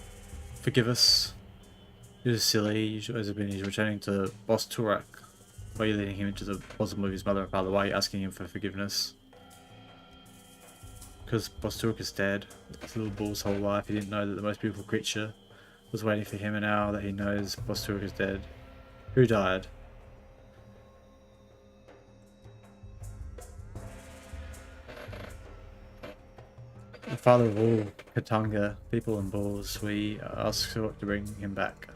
Forgive us. He's silly. He's returning to Boss Turak. Why are you leading him into the bosom of his mother and father? Why are you asking him for forgiveness? Because Boss Turak is dead. This little bull's whole life, he didn't know that the most beautiful creature was waiting for him, and now that he knows Boss Turak is dead. Who died? The father of all Katanga, people and bulls, we ask Sork to bring him back.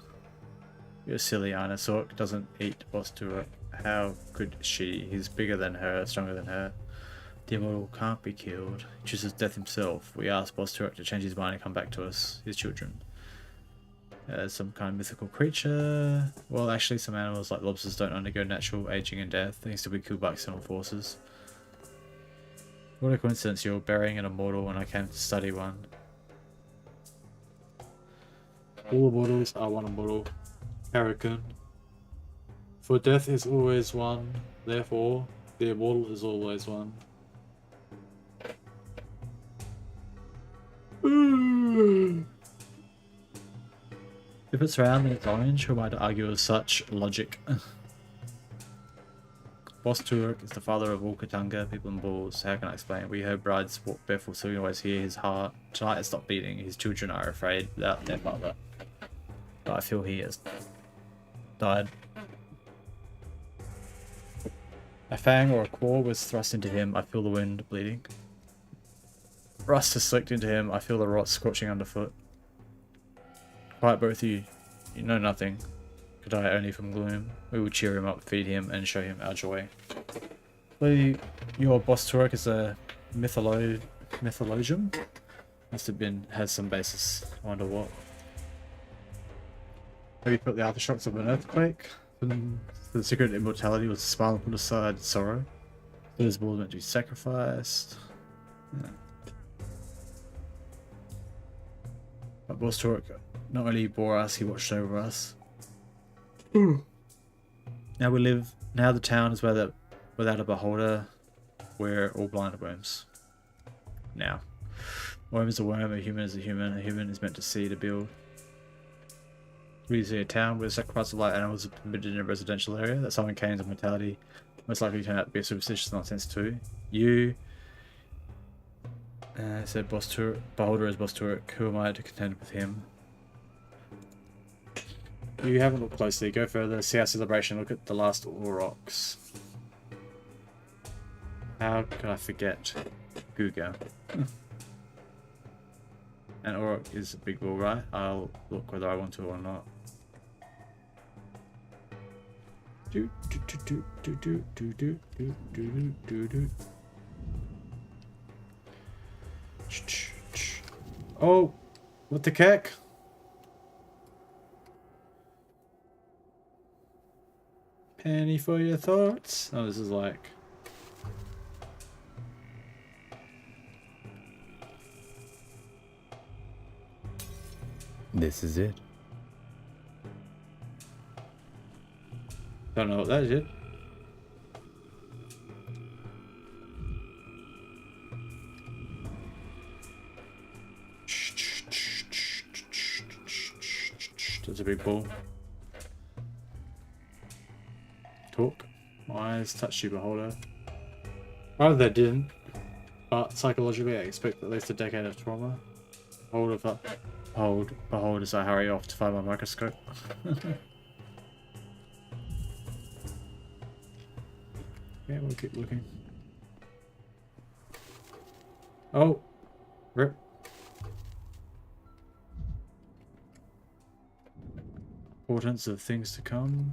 You're silly, Anna. Sork doesn't eat Boss Turak. How could she? He's bigger than her, stronger than her. The immortal can't be killed. He chooses death himself. We ask Boss Turak to change his mind and come back to us, his children. Some kind of mythical creature. Well, actually, some animals like lobsters don't undergo natural aging and death. They can still be killed by external forces. What a coincidence, you're burying an immortal and I came to study one. All immortals are one immortal. Hurricane. For death is always one, therefore the immortal is always one. If it's round then it's orange, who am I to argue with such logic? Boss Turak is the father of all Katanga, people and bulls. How can I explain? We heard brides walk barefoot so we can always hear his heart. Tonight has stopped beating. His children are afraid without their father. But I feel he has died. A fang or a claw was thrust into him. I feel the wound bleeding. Rust has slicked into him. I feel the rot scorching underfoot. Quiet, both of you. You know nothing. Could die only from gloom. We will cheer him up, feed him, and show him our joy. So your Boss Turak is a mythologium? Must have been, has some basis. I wonder what. Maybe put the aftershocks of an earthquake? The secret immortality was a smile and put aside sorrow. So this bull meant to be sacrificed. Yeah. But Boss Turak not only bore us, he watched over us. Now the town is without a beholder. We're all blind worms. Now. A worm is a worm, a human is a human. A human is meant to see, to build. We see a town where sacrifice of light animals are permitted in a residential area. That someone canes of mortality most likely turned out to be a superstitious nonsense too. You said Boss Turak, beholder is Boss Turak. Who am I to contend with him? You haven't looked closely. Go further. See our celebration. Look at the last Aurochs. How could I forget Guga? And Auroch is a big bull, right? I'll look whether I want to or not. Oh, what the heck? Penny for your thoughts. Oh, this is like... This is it. Don't know what that is yet. That's a big ball. eyes touched you, beholder. Rather they didn't, but psychologically I expect at least a decade of trauma. Behold as I hurry off to find my microscope. Yeah, we'll keep looking. Oh, rip. Portents of things to come.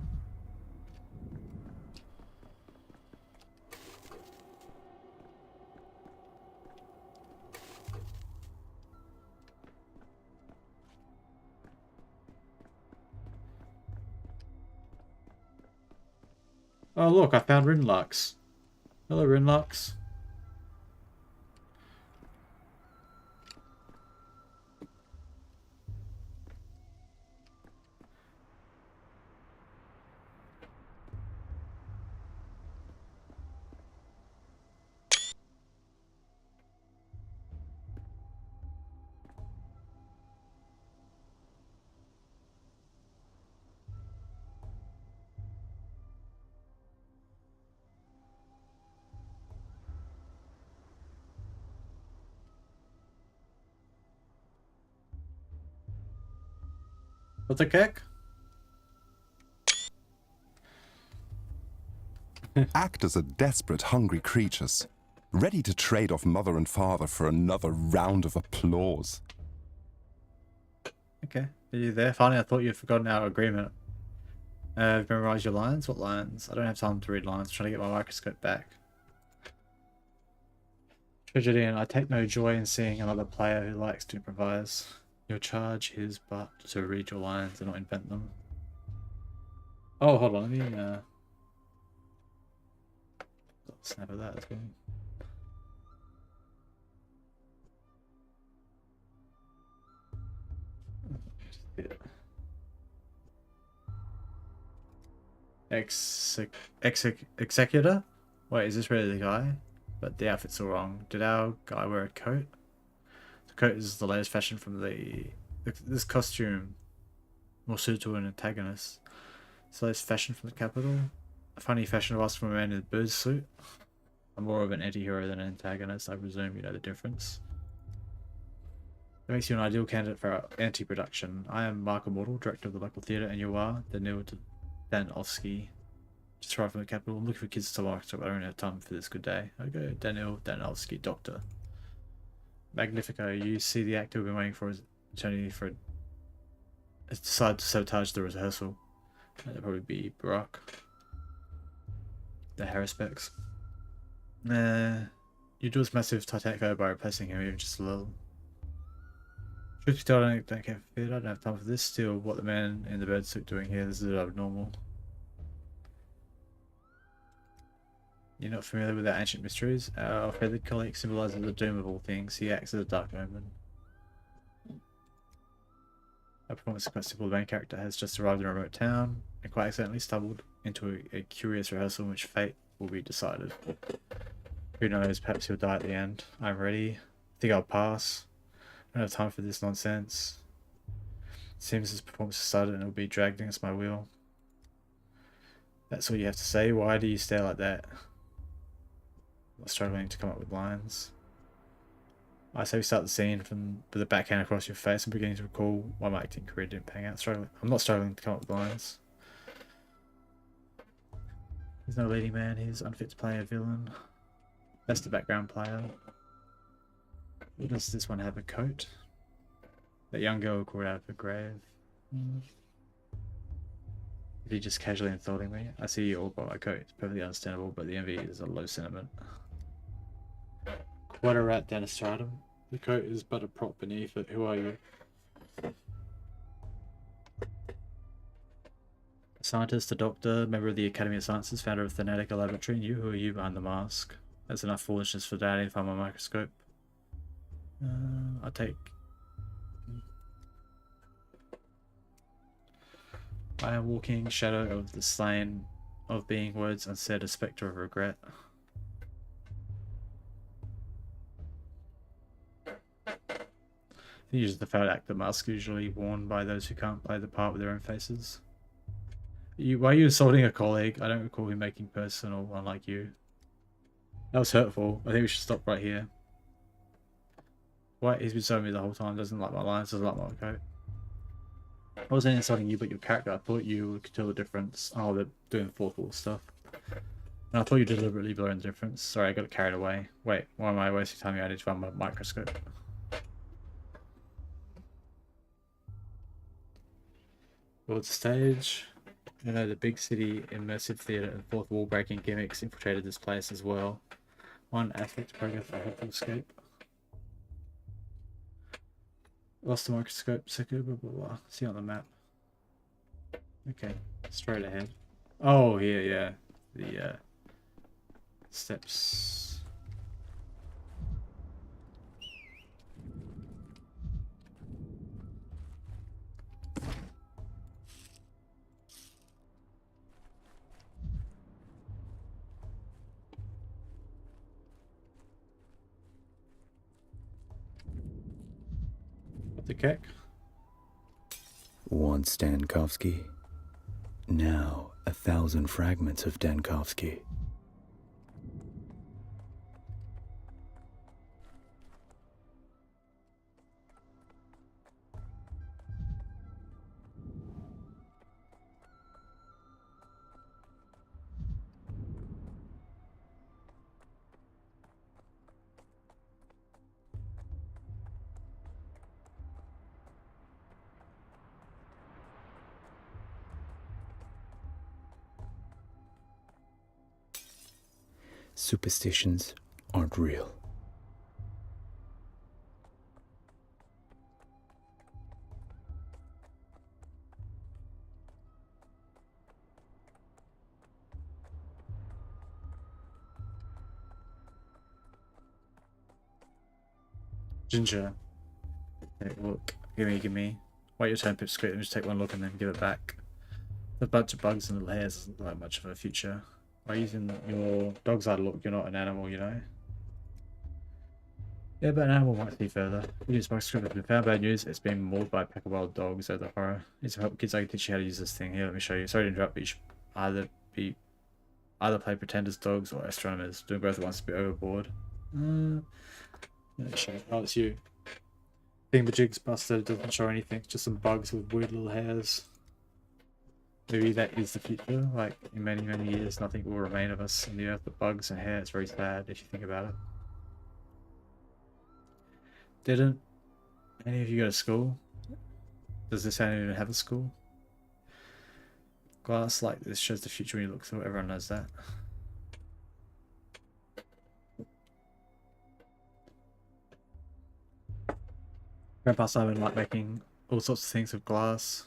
Oh look, I found Rinlux. Hello Rinlux. What the heck? Actors are desperate, hungry creatures, ready to trade off mother and father for another round of applause. Okay, are you there? Finally, I thought you'd forgotten our agreement. Memorize your lines? What lines? I don't have time to read lines. I'm trying to get my microscope back. Tragedian, I take no joy in seeing another player who likes to improvise. Your charge is but to read your lines and not invent them. Oh, hold on, let me snap at that as well. Executor? Wait, is this really the guy? But the outfit's all wrong. Did our guy wear a coat? The coat is the latest fashion from this costume more suited to an antagonist. It's the latest fashion from the capital. A funny fashion of us from a man in a bird suit. I'm more of an anti-hero than an antagonist. I presume you know the difference. That makes you an ideal candidate for our anti-production. I am Mark Immortal, director of the local theatre, and you are Daniil Danovsky. Just arrived from the capital. I'm looking for kids to watch, so I don't have time for this. Good day. Okay, Daniil Danovsky, doctor. Magnifico, you see the actor we've been waiting for his eternity for has decided to sabotage the rehearsal. That'd probably be Brock. The Harris specs. You do this massive Titanic favor by replacing him even just a little. Truth be told, I don't care for it. I don't have time for this. Still, what the man in the bird suit doing here? This is abnormal. You're not familiar with our ancient mysteries? Our feathered colleague symbolizes the doom of all things. He acts as a dark omen. Our performance is quite simple. The main character has just arrived in a remote town and quite accidentally stumbled into a curious rehearsal in which fate will be decided. Who knows, perhaps he'll die at the end. I'm ready. I think I'll pass. I don't have time for this nonsense. It seems this performance has started and it'll be dragged against my wheel. That's all you have to say? Why do you stare like that? I'm struggling to come up with lines. I say we start the scene with a backhand across your face. I'm beginning to recall why my acting career didn't pan out. I'm not struggling to come up with lines. He's no leading man. He's unfit to play a villain. That's the background player. Does this one have a coat? That young girl crawled out of her grave. If he just casually insulting me, I see you all by my coat. It's perfectly understandable, but the envy is a low sentiment. Quite a rat down a stratum. The coat is but a prop beneath it. Who are you? A scientist, a doctor, member of the Academy of Sciences, founder of Thanatica Laboratory, and you? Who are you behind the mask? That's enough foolishness for Daddy to find my microscope. I'll take... I am walking shadow of the slain of being words unsaid, a spectre of regret. He uses the failed actor mask usually worn by those who can't play the part with their own faces. Why are you assaulting a colleague? I don't recall him making personal, unlike you. That was hurtful. I think we should stop right here. What? He's been showing me the whole time. Doesn't like my lines. Doesn't like my coat. I wasn't insulting you, but your character. I thought you could tell the difference. Oh, they're doing fourth wall stuff. And I thought you deliberately blurred the difference. Sorry, I got carried away. Wait, why am I wasting time? I need to run my microscope. World stage. You know, the big city immersive theater and fourth wall breaking gimmicks infiltrated this place as well. One aspect of progress for helpful escape. Lost the microscope, second, blah blah blah. See on the map. Okay, straight ahead. Oh, here, yeah. The steps. What the heck? Once Dankovsky, now 1,000 fragments of Dankovsky. Superstitions aren't real. Ginger. Hey, look. Give me. Wait your turn, Pipsqueak. Let me just take one look and then give it back. The bunch of bugs and little hairs doesn't look like much of a future. By using your dog's eye to look, you're not an animal, you know? Yeah, but an animal might see further. The use microscope has been found. Bad news, it's been mauled by a pack of wild dogs. Oh, the horror. Need some help, kids. I can teach you how to use this thing. Here, let me show you. Sorry to interrupt, but you should either play pretend as dogs or astronomers. Doing both at once to be overboard. Oh, it's you. Thingamajig's busted. Doesn't show anything. Just some bugs with weird little hairs. Maybe that is the future. Like, in many, many years, nothing will remain of us on the earth but bugs and hair. It's very sad if you think about it. Didn't any of you go to school? Does this town even have a school? Glass like this shows the future when you look through it. Everyone knows that. Grandpa Simon liked making all sorts of things with glass.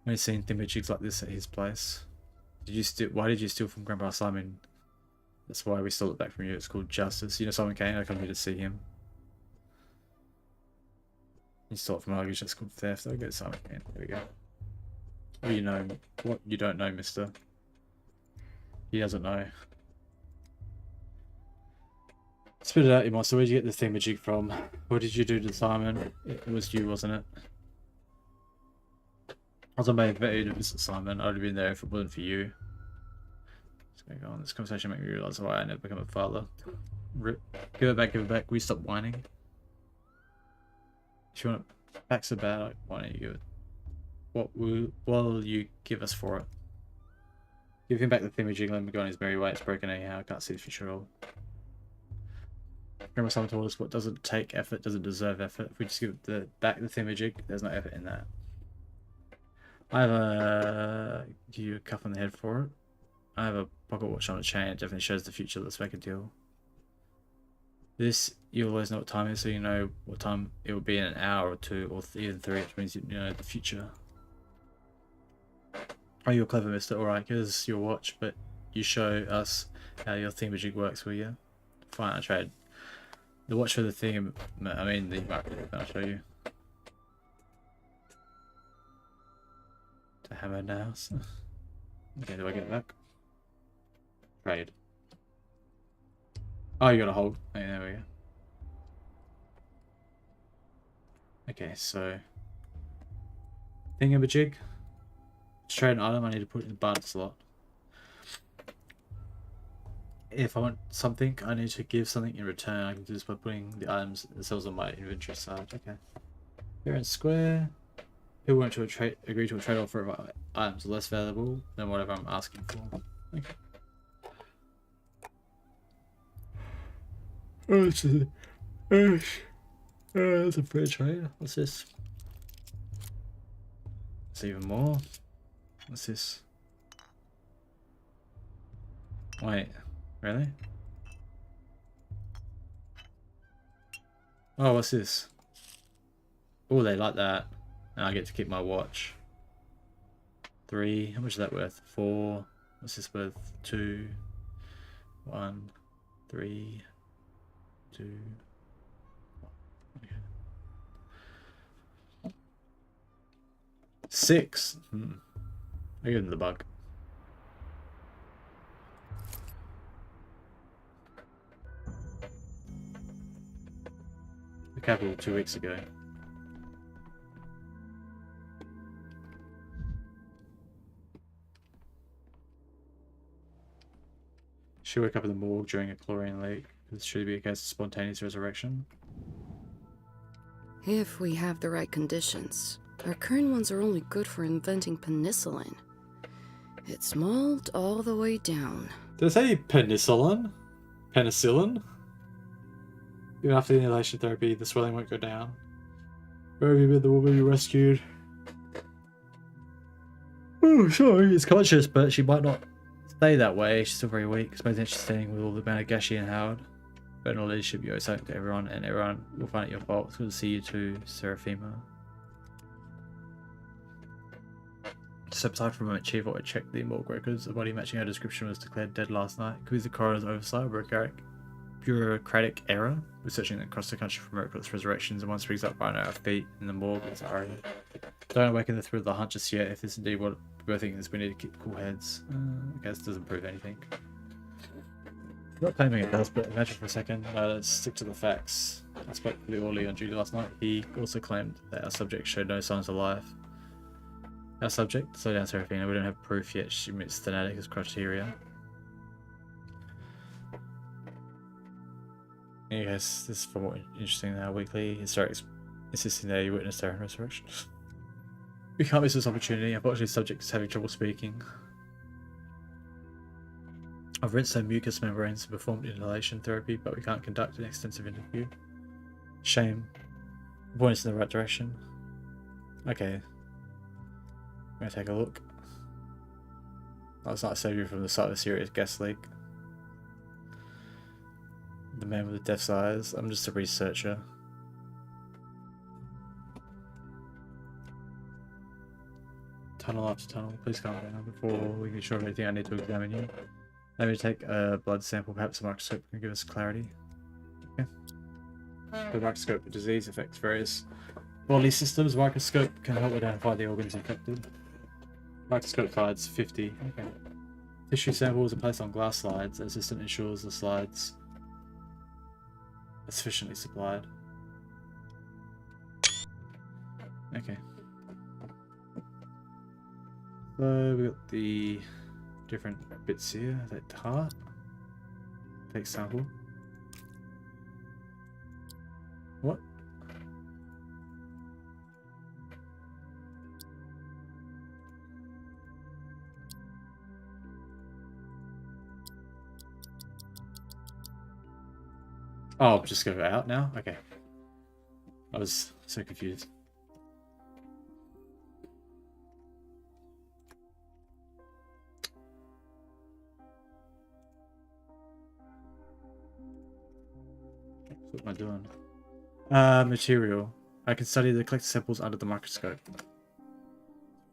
I've only seen thingamajigs like this at his place. Why did you steal from Grandpa Simon? That's why we stole it back from you. It's called justice. You know Simon Kane? I come here to see him. You stole it from my luggage. That's called theft. I'll get Simon Kane. There we go. What do you know? What you don't know, mister? He doesn't know. Spit it out, you monster. Where'd you get the thingamajig from? What did you do to Simon? It was you, wasn't it? I was on my way to visit Simon. I'd have been there if it wasn't for you. What's going on? This conversation made me realise why I never become a father. Rip. Give it back, give it back. We stop whining. If you want it back so bad, why don't you give it? What will you give us for it? Give him back the thingamajig, let him go on his merry way. It's broken anyhow. I can't see the future at all. Remember someone told us what doesn't take effort doesn't deserve effort. If we just give back the thingamajig, there's no effort in that. I have a... give you a cuff on the head for it. I have a pocket watch on a chain. It definitely shows the future. Let's make a deal. This, you always know what time it is, so you know what time it will be in an hour or two, or even 3, which means you know the future. Oh, you're clever, mister. Alright, here's your watch, but you show us how your thingamajig works, will you? Fine, I trade. The watch for the thing, I mean the microwave, I'll show you. To hammer now. Okay, do I get it back? Trade. Oh, you gotta hold. Okay, there we go. Okay, so thingamajig To trade an item, I need to put it in the barter slot. If I want something, I need to give something in return. I can do this by putting the items themselves on my inventory side. Okay. Fair and square. People want to agree to a trade-off for items less valuable than whatever I'm asking for. Okay. That's a fair trade. What's this? It's even more. What's this? Wait, really? Oh, what's this? Oh, they like that. And I get to keep my watch. 3. How much is that worth? 4. What's this worth? 2. 1. 3. 2. Okay. 6. I give them the bug. The capital 2 weeks ago. She woke up in the morgue during a chlorine leak. This should be a case of spontaneous resurrection. If we have the right conditions. Our current ones are only good for inventing penicillin. It's mold all the way down. Did I say penicillin? Penicillin? Even after the inhalation therapy, the swelling won't go down. Where have you been? The woman you rescued? Oh, sorry, it's conscious, but she might not stay that way. She's still very weak. It's most interesting with all the amount of Gashi and Howard. But in all leadership, you owe something to everyone, and everyone will find it your fault. It's good to see you too, Seraphima. Step aside for a moment, Chief. I checked the morgue records. A body matching her description was declared dead last night. Could be the coroner's oversight or bureaucratic error. We're searching across the country for miraculous resurrections, and once rigs up right at our feet in the morgue, it's already. Don't awaken the thrill of the hunt just yet. If this is indeed what we're thinking is, we need to keep cool heads. I guess it doesn't prove anything. Not claiming it does, but imagine for a second. Let's stick to the facts. I spoke to the orderly on duty last night. He also claimed that our subject showed no signs of life. Our subject? Slow down, Seraphina. We don't have proof yet. She meets thanatic as criteria. Yes, this is far more interesting than our weekly historics insisting that you witnessed our resurrection. We can't miss this opportunity. Unfortunately, the subject is having trouble speaking. I've rinsed their mucous membranes and performed inhalation therapy, but we can't conduct an extensive interview. Shame. Point us in the right direction. Okay. I'm gonna take a look. I was not saved you from the sight of a serious gas leak. The man with the death's eyes. I'm just a researcher. Tunnel after tunnel. Please calm down before we can be sure of anything. I need to examine you. Let me take a blood sample. Perhaps a microscope can give us clarity. Okay. The microscope disease affects various bodily systems. Microscope can help identify the organs infected. Microscope slides 50. Okay. Tissue samples are placed on glass slides. The assistant ensures the slides are sufficiently supplied. Okay. So we got the different bits here. That heart. Take sample. What? Oh, just go out now? Okay. I was so confused. What am I doing? Material. I can study the collected samples under the microscope.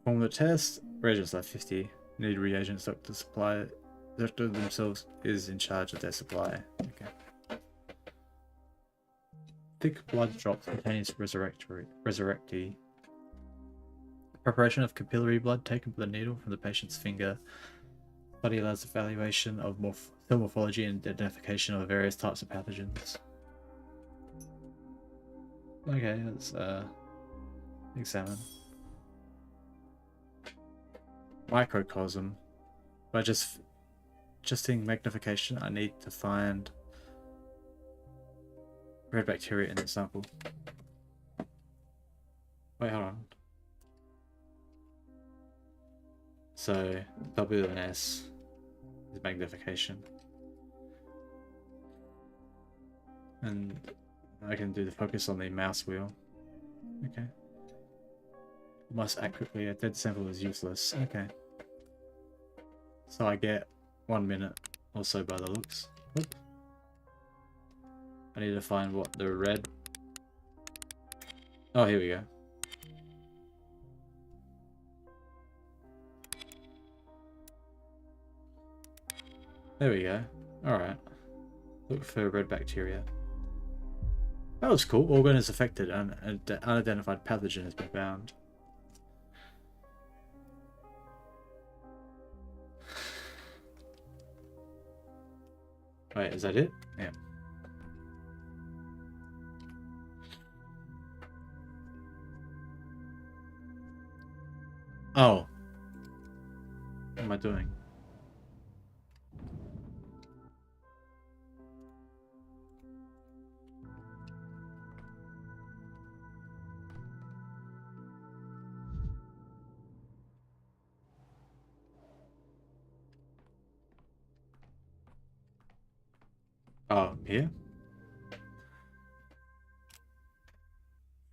Perform the test. Reagents are 50. Need reagents. Doctor supply. Doctor themselves is in charge of their supply. Okay. Thick blood drops containing resurrectee. Preparation of capillary blood taken with a needle from the patient's finger. Study allows evaluation of cell morphology and identification of various types of pathogens. Okay, let's examine. microcosm. By just in magnification, I need to find red bacteria in the sample. Wait, hold on. So W and S is magnification, and I can do the focus on the mouse wheel. Okay. Most accurately, a dead sample is useless. Okay. So I get 1 minute or so by the looks. Whoop. I need to find what the red. Oh, here we go. There we go. Alright. Look for red bacteria. That was cool. Organ is affected and an unidentified pathogen has been found. Wait, is that it? Yeah. Oh. What am I doing? Oh, here?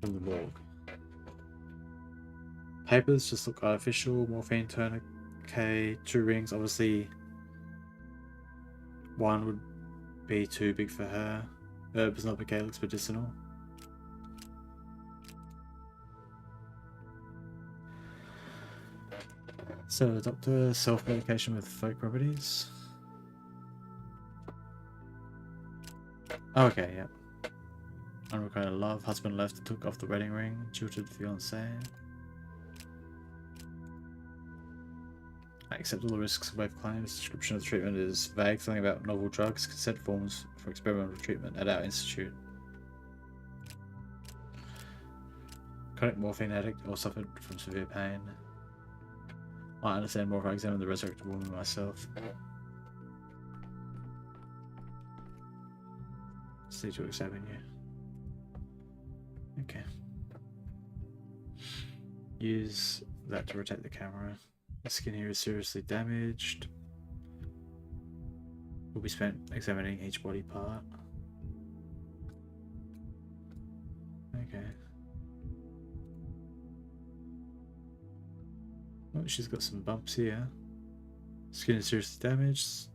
From the morgue. Papers just look artificial. Morphine, tourniquet, 2 rings. Obviously, 1 would be too big for her. Herbs, not okay, looks medicinal. So, the doctor, self-medication with folk properties. Oh, okay, yep. Unrequited love, husband left, took off the wedding ring, jilted fiancé. I accept all the risks of both claims. Description of the treatment is vague, something about novel drugs, consent forms for experimental treatment at our institute. Chronic morphine addict or suffered from severe pain. I understand more if I examine the resurrected woman myself. Just need to examine you. Okay. Use that to rotate the camera. The skin here is seriously damaged. We'll be spent examining each body part. Okay. Oh, she's got some bumps here. Skin is seriously damaged.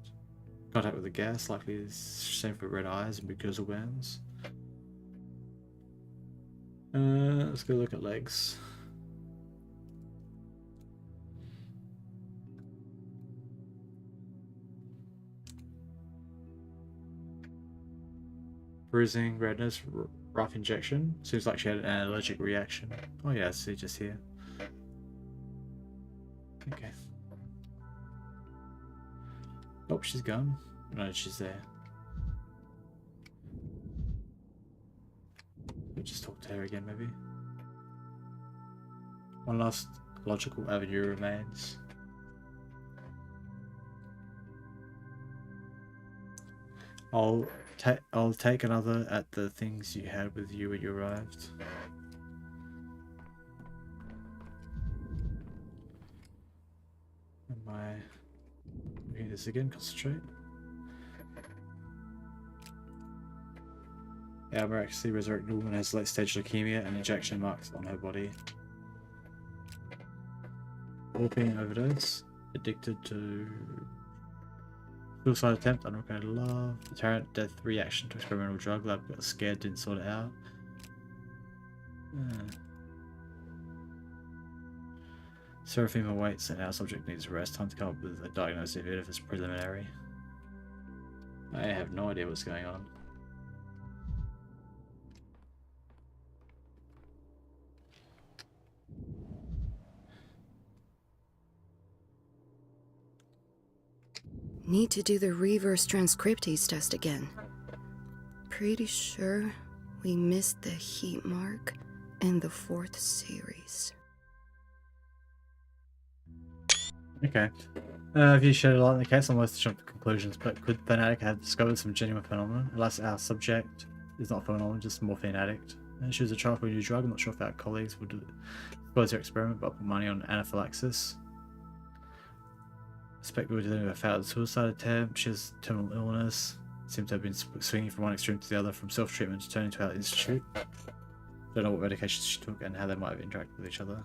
Contact with the gas, likely the same for red eyes and mucosal glands. Let's go look at legs. Bruising, redness, rough injection. Seems like she had an allergic reaction. Oh yeah, I see just here. Okay. Oh, she's gone. No, she's there. We'll just talk to her again, maybe. One last logical avenue remains. I'll take another at the things you had with you when you arrived. Am I doing this again? Concentrate. Our miraculously resurrected woman has late-stage leukemia and injection marks on her body. Morphine overdose. Addicted to suicide attempt, unrequited love, deterrent death reaction to experimental drug. Lab got scared, didn't sort it out. Seraphim awaits and our subject needs rest. Time to come up with a diagnosis even if it's preliminary. I have no idea what's going on. Need to do the reverse transcriptase test again. Pretty sure we missed the heat mark in the 4th series. Okay. If you shed a light on the case, I'm almost to jump to conclusions, but could Fanatic have discovered some genuine phenomenon? Unless our subject is not a phenomenon, just a morphine addict. And she was a child for a new drug. I'm not sure if our colleagues would close their experiment, but put money on anaphylaxis. I suspect we were dealing with a failed suicide attempt. She has terminal illness. Seems to have been swinging from one extreme to the other, from self-treatment to turning to our institute. Don't know what medications she took and how they might have interacted with each other.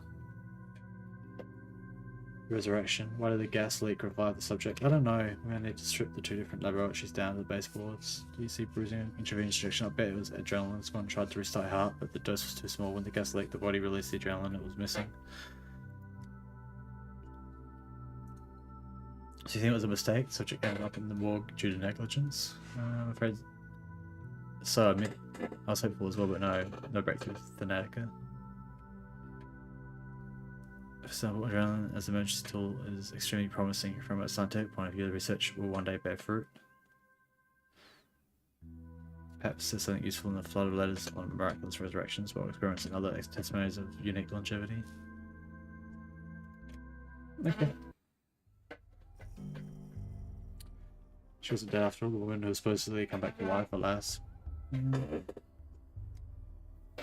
Resurrection. Why did the gas leak revive the subject? I don't know. We're going to need to strip the two different laboratories down to the baseboards. Do you see bruising? Intravenous injection. I bet it was adrenaline. Someone tried to restart her heart, but the dose was too small. When the gas leaked, the body released the adrenaline it was missing. So you think it was a mistake? The subject ended up in the morgue due to negligence? I'm afraid so. I mean, I was hopeful as well, but no breakthrough with Fanatica. For example, adrenaline as an emergency tool is extremely promising from a scientific point of view. The research will one day bear fruit. Perhaps there's something useful in the flood of letters on miraculous resurrections, but experiments and other testimonies of unique longevity. Okay. She wasn't dead after all. The woman who was supposedly come back to life, alas.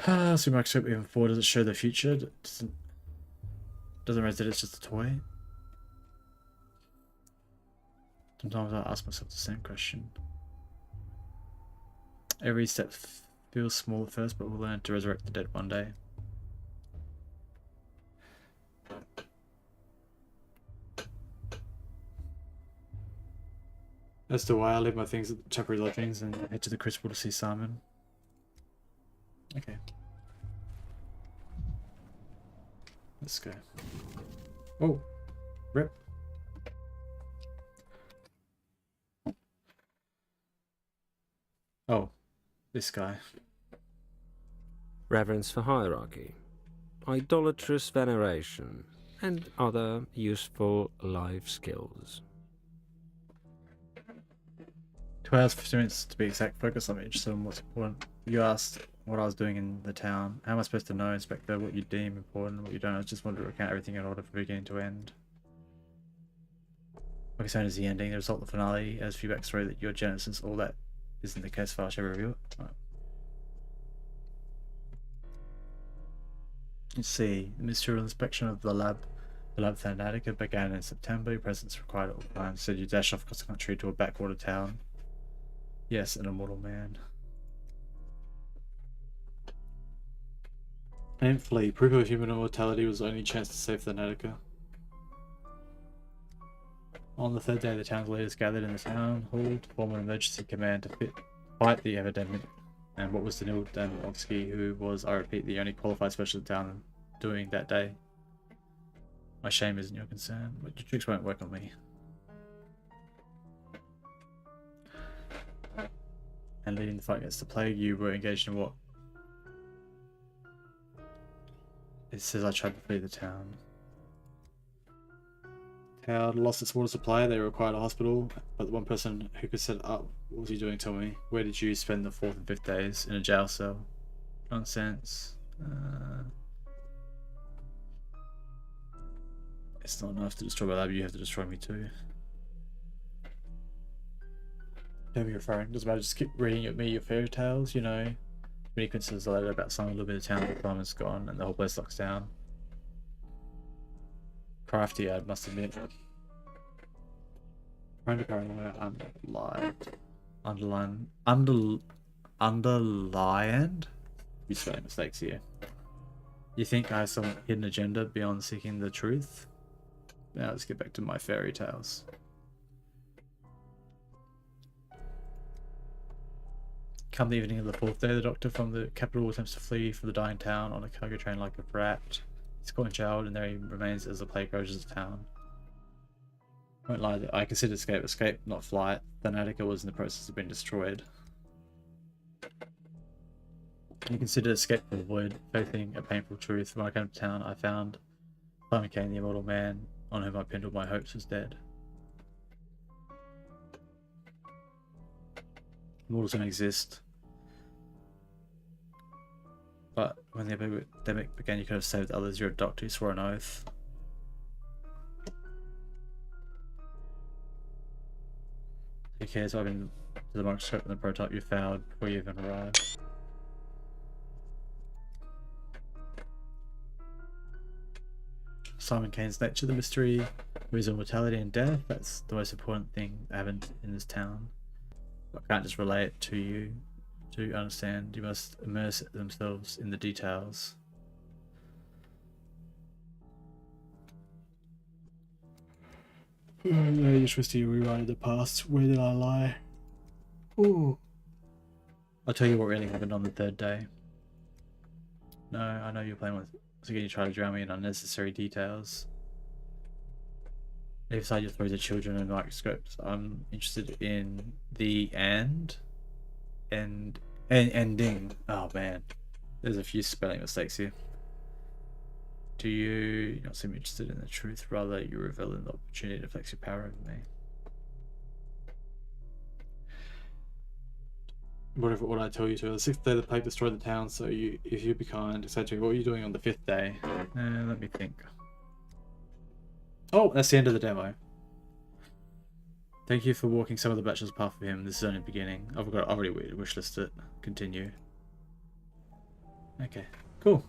So microscope even forward, does it show the future? Doesn't realize that it's just a toy. Sometimes I ask myself the same question. Every step feels small at first, but we'll learn to resurrect the dead one day. As to why I leave my things at the temporary lodgings and head to the Crucible to see Simon. Okay. Let's go. Oh, rip. Oh, this guy. Reverence for hierarchy, idolatrous veneration, and other useful life skills. 2 hours, 15 minutes to be exact. Focus on me, interested in what's important. You asked what I was doing in the town. How am I supposed to know, Inspector, what you deem important and what you don't? I just wanted to recount everything in order from beginning to end. My concern is the ending, the result of the finale, as few backstory that your genesis, all that isn't the case for I shall review it. Right. Let's see. The ministerial inspection of the lab Fanatica began in September. Your presence required at all times. Said you dash off across the country to a backwater town. Yes, an immortal man. Painfully, proof of human immortality was the only chance to save Fanatica. On the third day, the town's leaders gathered in the town hall to form an emergency command to fight the epidemic. And what was Danil Danovsky, who was, I repeat, the only qualified specialist in town, doing that day? My shame isn't your concern, but your tricks won't work on me. And leading the fight against the plague, you were engaged in what? It says I tried to flee the town. Town lost its water supply, they required a hospital, but the one person who could set it up, what was he doing, tell me? Where did you spend the 4th and 5th days? In a jail cell? Nonsense. It's not enough to destroy my lab, you have to destroy me too. Don't be referring, doesn't matter, just keep reading at me your fairy tales, you know. Many coincidences later about some little bit of town, the Simon's gone and the whole place locks down. Crafty, I must admit. Trying to paranoia underlined. You're spelling mistakes here. You think I have some hidden agenda beyond seeking the truth? Now let's get back to my fairy tales. Come the evening of the 4th day, the doctor from the capital attempts to flee from the dying town on a cargo train like a rat. He's caught and jailed, and there he remains as the plague ravages the town. I won't lie, I considered escape, not flight. Fanatica was in the process of being destroyed. You considered escape to avoid facing a painful truth. When I came to town, I found Simon Kane, the immortal man on whom I pinned all my hopes, was dead. Immortals don't exist. But when the epidemic began, you could have saved others. You're a doctor, you swore an oath. cares I've been to the microscope and the prototype you found before you even arrived. Simon Kane's nature, the mystery, reason, mortality and death. That's the most important thing that happened in this town. I can't just relay it to you to understand. You must immerse themselves in the details. You twisty rewriting the past. Where did I lie? Ooh. I'll tell you what really happened on the third day. No, I know your plan was again you try to drown me in unnecessary details. Leave aside your stories of children and microscopes. I'm interested in the ending. Oh man, there's a few spelling mistakes here. Do you not seem interested in the truth? Rather, you reveal an opportunity to flex your power over me. What I tell you to. The 6th day, the plague destroyed the town. So if you be kind, etc. What were you doing on the 5th day? Let me think. Oh, that's the end of the demo. Thank you for walking some of the bachelor's path for him. This is only the beginning. I've already wishlisted it. Continue. Okay, cool.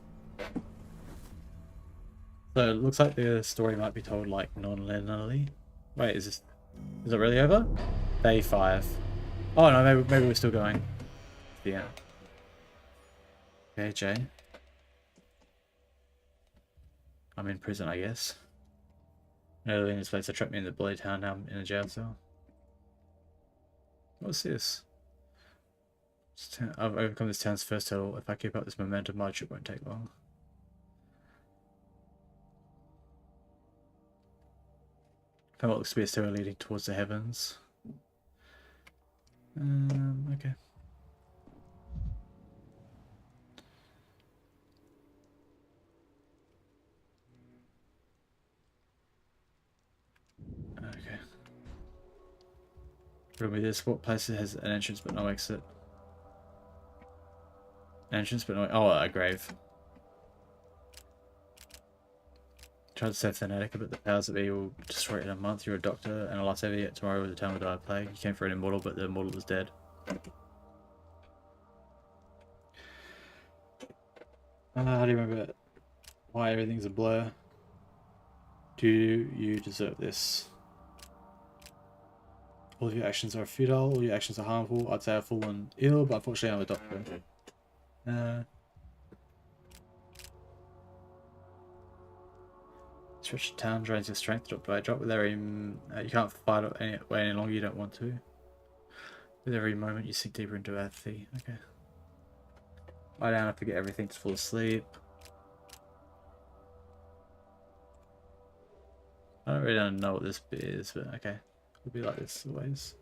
So it looks like the story might be told like non-linearly. Wait, is it really over? Day 5. Oh no, maybe we're still going. Yeah. Okay, Jay. I'm in prison, I guess. Early in this place, they trapped me in the bloody town. Now I'm in a jail cell. What's this? I've overcome this town's first hurdle. If I keep up this momentum, my trip won't take long. Found what looks to be a stairway leading towards the heavens. Okay. Okay. Riddle me this. What place has an entrance but no exit? Entrance but no... Oh, a grave. Tried to save Fanatica, but the powers that be will destroy it in a month. You're a doctor and a lifesaver, yet tomorrow the town will die of plague. You came for an immortal, but the immortal is dead. How do you remember why everything's a blur? Do you deserve this? All of your actions are futile, all your actions are harmful. I'd say I've fallen ill, but unfortunately I'm a doctor. Stretch the town, drains your strength drop by drop. With every you can't fight any longer. You don't want to. With every moment, you sink deeper into apathy. Okay. Lie down and forget everything. Just fall asleep. I don't really know what this bit is, but okay. It'll be like this always.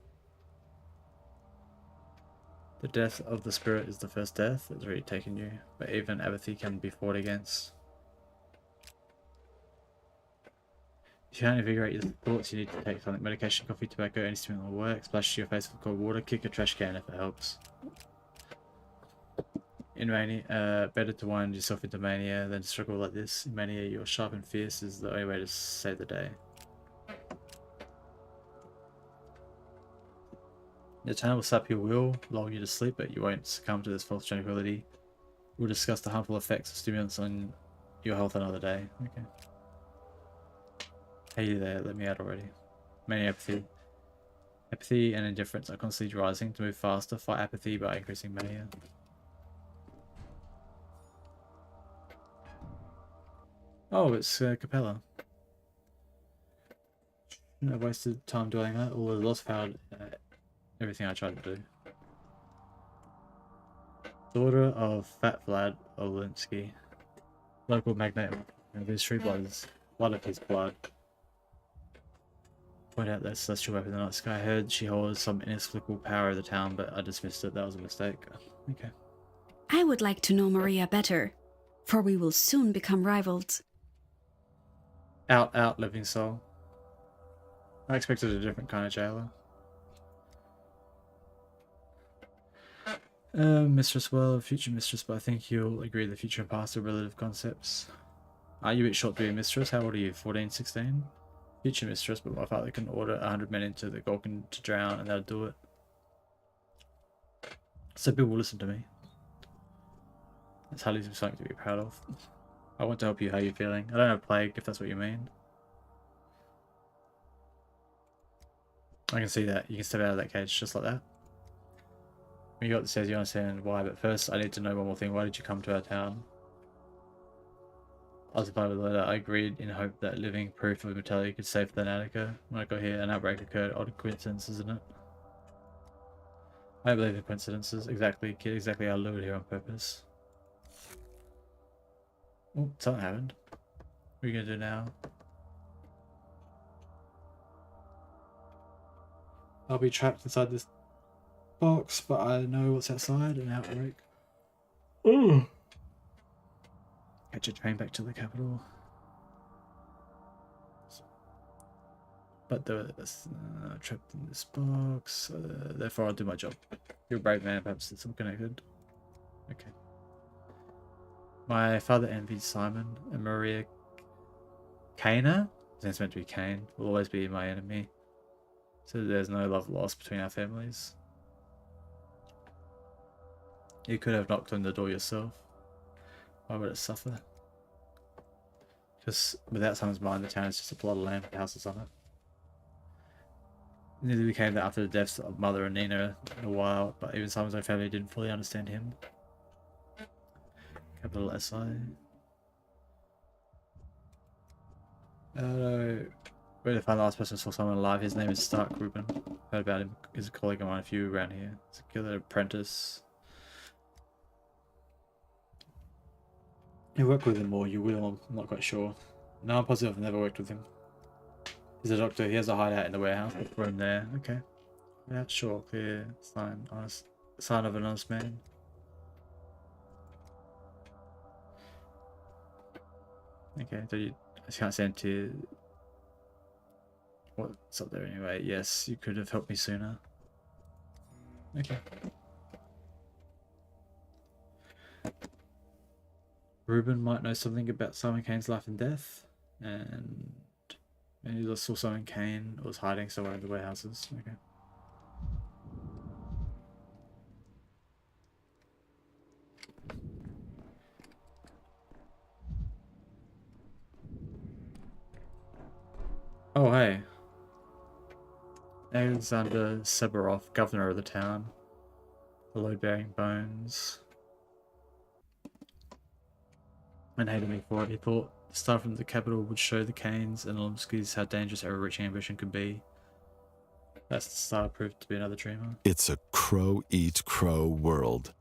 The death of the spirit is the first death that's already taken you, but even apathy can be fought against. If you can't invigorate your thoughts, you need to take something. Medication, coffee, tobacco, any stimulant will work. Splash your face with cold water. Kick a trash can if it helps. In mania, better to wind yourself into mania than to struggle like this. In mania, you're sharp and fierce is the only way to save the day. The town will sap your will, lull you to sleep, but you won't succumb to this false tranquility. We'll discuss the harmful effects of stimulants on your health another day. Okay. Hey there, let me out already. Many apathy. Apathy and indifference are constantly rising. To move faster, fight apathy by increasing mania. Oh, it's Capella. I wasted time doing that. All the lost found everything I tried to do. Daughter of Fat Vlad Olinsky. Local magnate of history, blood of his blood. Point out that celestial weapon in the night sky. I heard she holds some inexplicable power of the town, but I dismissed it. That was a mistake. Okay. I would like to know Maria better, for we will soon become rivals. Out, living soul. I expected a different kind of jailer. Mistress, well, future mistress, but I think you'll agree the future and past are relative concepts. Are you a bit short to be a mistress? How old are you? 14, 16? future mistress, but my father can order 100 men into the Gorgon to drown, and they'll do it. So people will listen to me. That's hardly something to be proud of. I want to help you. How are you feeling? I don't have plague, if that's what you mean. I can see that. You can step out of that cage just like that. When you got the stairs, you understand why, but first I need to know one more thing. Why did you come to our town? I was supplied with a letter. I agreed in hope that living proof of mortality could save the Natica. When I got here, an outbreak occurred. Odd coincidence, isn't it? I don't believe in coincidences. Exactly, kid. Exactly. I lured here on purpose. Oh, something happened. What are you gonna do now? I'll be trapped inside this box, but I know what's outside. An outbreak. Ooh. Catch a train back to the capital. But they're trapped in this box. Therefore, I'll do my job. You're a brave man. Perhaps it's all connected. Okay. My father envied Simon and Maria Kana. His name's meant to be Kane. Will always be my enemy. So there's no love lost between our families. You could have knocked on the door yourself. Why would it suffer? Just without someone's mind, the town is just a plot of land with houses on it. Neither became that after the deaths of Mother and Nina in a while, but even Simon's own family didn't fully understand him. Capital SI. Where to find the last person who saw someone alive? His name is Stark Ruben. Heard about him. He's a colleague of mine, a few around here. He's a killer apprentice. You work with him, or you will, I'm not quite sure. No, I'm positive I've never worked with him. He's a doctor. He has a hideout in the warehouse. Room there. Okay. Yeah, sure. Clear. Sign. Honest. Sign of an honest man. Okay. So you, I just can't send to. What's up there anyway? Yes, you could have helped me sooner. Okay. Ruben might know something about Simon Kane's life and death, and maybe he saw Simon Kane was hiding somewhere in the warehouses. Okay. Oh, hey. Alexander Seborov, governor of the town. The load-bearing bones. And hated me for it. He thought the star from the capital would show the Kanes and Olmskis how dangerous overreaching ambition could be. That's the star proved to be another dreamer. It's a crow-eat-crow world.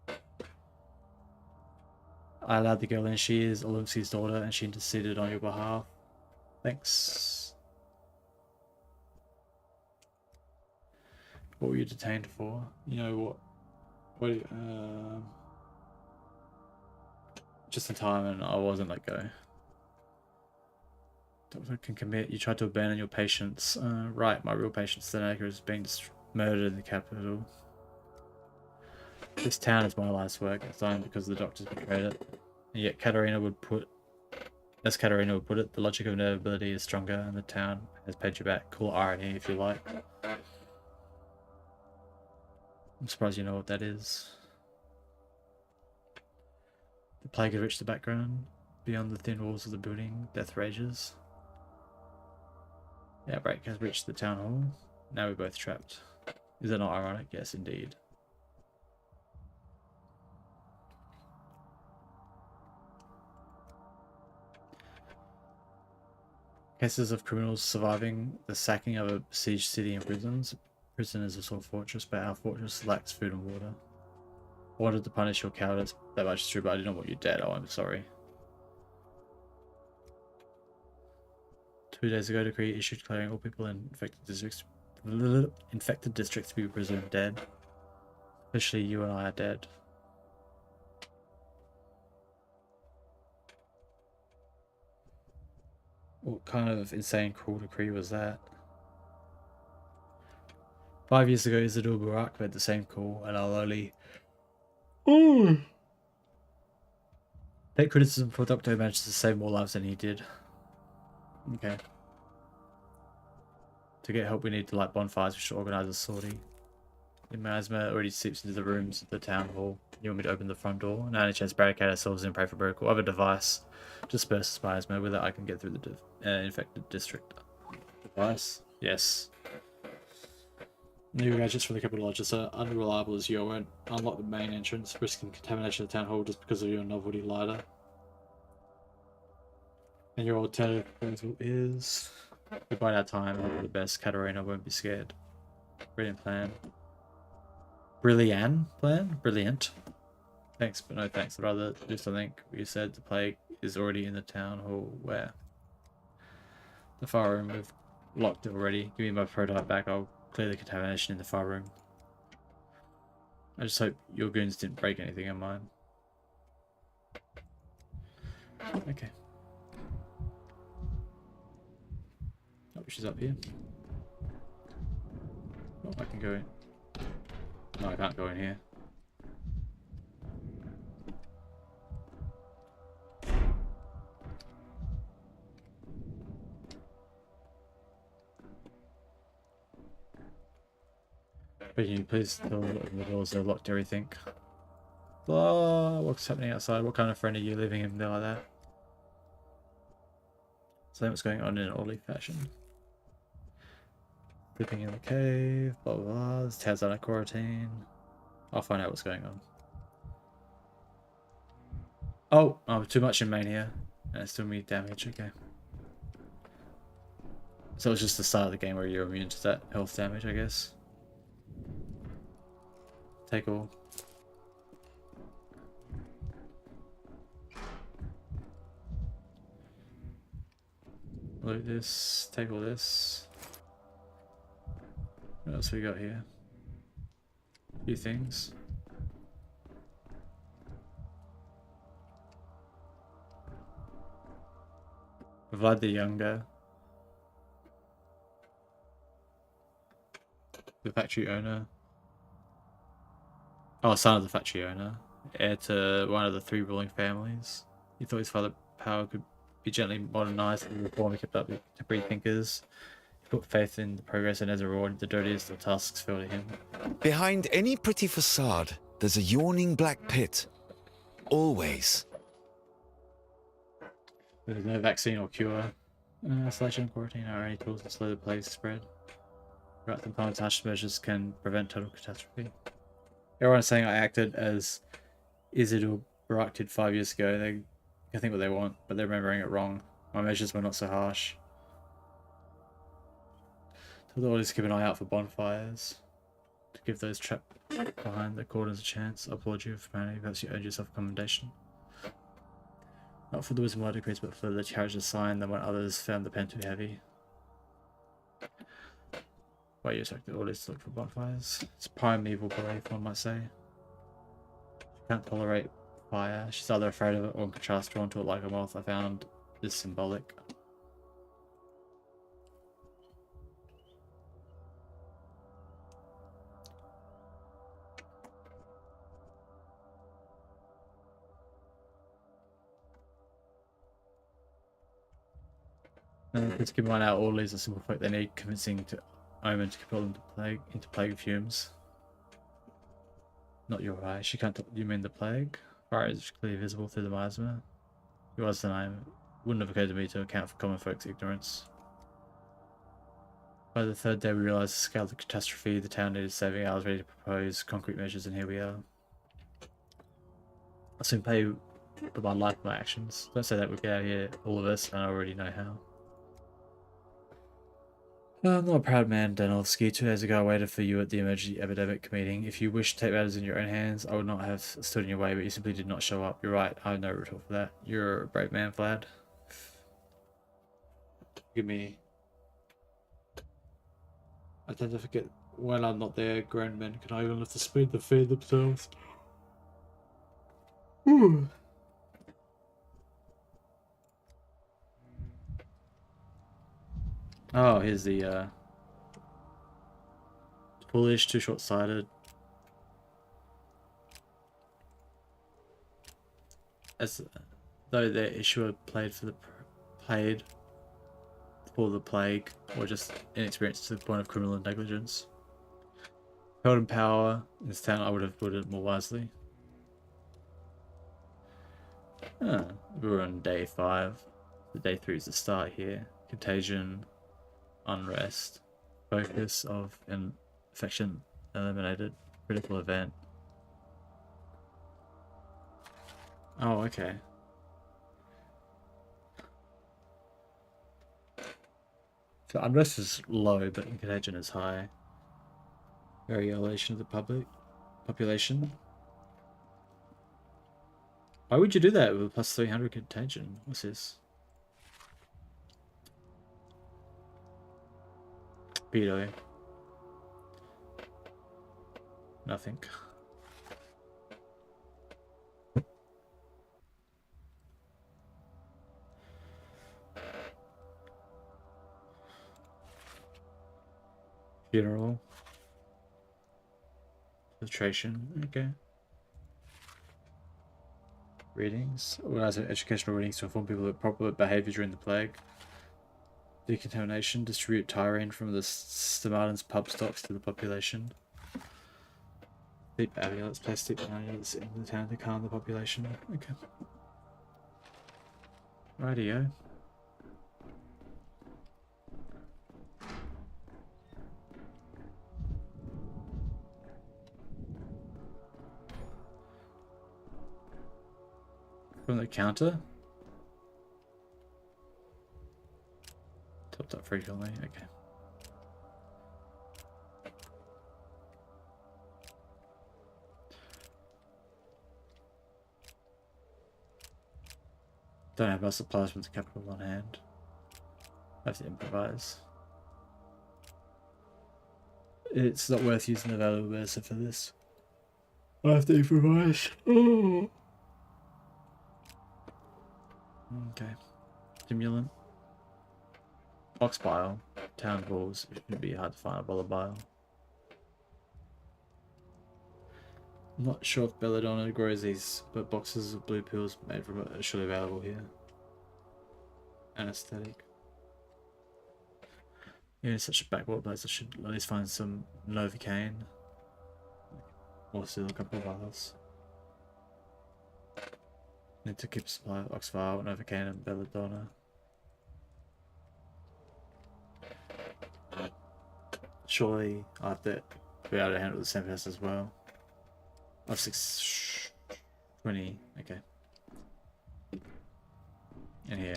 I allowed the girl in. She is Olmski's daughter, and she interceded on your behalf. Thanks. What were you detained for? You know what? Just in time, and I wasn't let go. Doctor can commit. You tried to abandon your patients. Right, my real patient, Stenacre, is being murdered in the capital. This town is my life's work. It's done because the doctors betrayed it. And yet Katerina would put, as Katerina would put it, the logic of inevitability is stronger, and the town has paid you back. Cool irony, if you like. I'm surprised you know what that is. The plague has reached the background. Beyond the thin walls of the building, death rages. The outbreak has reached the town hall. Now we're both trapped. Is that not ironic? Yes, indeed. Cases of criminals surviving the sacking of a besieged city and prisons. Prison is a sort of fortress, but our fortress lacks food and water. I wanted to punish your cowardice, that much is true, but I didn't want you dead. Oh, I'm sorry. 2 days ago, decree issued declaring all people in infected districts to be presumed dead. Especially you and I are dead. What kind of insane, cruel decree was that? 5 years ago, Isidore Barak made the same call, and I'll only take criticism for a doctor who managed to save more lives than he did. Okay. To get help, we need to light bonfires. We should organize a sortie. The miasma already seeps into the rooms of the town hall. You want me to open the front door? And any chance barricade ourselves and pray for miracle. I have a device. Disperse the miasma. With it, I can get through the infected district. Device? Yes. New gadgets from the capital lodges are unreliable as you won't unlock the main entrance, risking contamination of the town hall just because of your novelty lighter. And your alternative proposal is... We bide our time, hope for the best. Katarina won't be scared. Brilliant plan. Brilliant plan? Brilliant. Thanks, but no thanks. I'd rather do something. You said the plague is already in the town hall. Where? The fire room. We've locked it already. Give me my prototype back. I'll clear the contamination in the fire room. I just hope your goons didn't break anything in mine. Okay. Oh, she's up here. Oh, I can go in. No, I can't go in here. But can you please tell the doors are locked, everything? Oh, what's happening outside? What kind of friend are you leaving him there like that? So what's going on in an orderly fashion. Sleeping in the cave, blah blah blah. This town's on a quarantine. I'll find out what's going on. Oh, I'm too much in main here. And it's doing me damage, okay. So it's just the start of the game where you're immune to that health damage, I guess. Take all. Loot this, take all this. What else we got here? A few things. Vlad the Younger. The factory owner. Oh, son of the factory owner. Heir to one of the 3 ruling families. He thought his father's power could be gently modernized and reform. He kept up with contemporary thinkers. He put faith in the progress, and as a reward, the dirtiest of tasks fell to him. Behind any pretty facade, there's a yawning black pit. Always. There's no vaccine or cure. Isolation and quarantine are only tools to slow the plague spread. Right, the harsh measures can prevent total catastrophe. Everyone's saying I acted as Isidore Barak did 5 years ago. They can think what they want, but they're remembering it wrong. My measures were not so harsh. Tell the orders to keep an eye out for bonfires. To give those trapped behind the cordons a chance. I applaud you for humanity. Perhaps you earned yourself a commendation. Not for the wisdom I decrease, but for the courage to sign them when others found the pen too heavy. Why you expect the orders to look for bonfires? It's primeval belief, one might say. She can't tolerate fire. She's either afraid of it or in contrast drawn to it like a moth. I found this symbolic. Let's keep in mind our orderlies are simple folk. They need convincing to omen to compel them to into plague fumes. Not your eye. She can't. You mean the plague? Fire is clearly visible through the miasma. Who was the name? Wouldn't have occurred to me to account for common folks' ignorance. By the 3rd day, we realized the scale of the catastrophe. The town needed saving. I was ready to propose concrete measures, and here we are. I'll soon pay with my life, my actions. Don't say that we'll get out of here, all of us, and I already know how. I'm not a proud man, Danovsky. 2 days ago, I waited for you at the emergency epidemic meeting. If you wish to take matters in your own hands, I would not have stood in your way, but you simply did not show up. You're right. I have no retort for that. You're a brave man, Vlad. Give me... I tend to forget when I'm not there, grown men can even lift the speed to feed themselves. Ooh. Oh, here's the foolish, too short-sighted. As though their issuer played the for the plague, or just inexperience to the point of criminal negligence. Held in power in this town, I would have put it more wisely. Ah, we were on day 5. The day 3 is the start here. Contagion, unrest, focus of infection eliminated, critical event. Oh, okay. So unrest is low, but contagion is high. Variation of the population. Why would you do that with plus 300 contagion? What's this? Beto. Nothing. Funeral. Filtration. Okay. Readings. Organize educational readings to inform people of proper behavior during the plague. Decontamination. Distribute tyrene from the Stamartin's pub stocks to the population. Sleep amulets. Place sleep amulets in the town to calm the population. Okay. Rightio. From the counter? Topped up frequently, okay. Don't have our supplies from the capital on hand. I have to improvise. It's not worth using the valuable medicine for this. I have to improvise. Oh. Okay. Stimulant. Ox bile. Town balls. It shouldn't be hard to find a bottle of bile. I'm not sure if Belladonna grows these, but boxes of blue pills made from it are surely available here. Anesthetic. Yeah, it's such a backwater place. I should at least find some Novocaine. Or still a couple of vials. Need to keep a supply of Oxvial, Novocaine, and Belladonna. Surely I have to be able to handle the same person as well. I have 620. Okay. In here.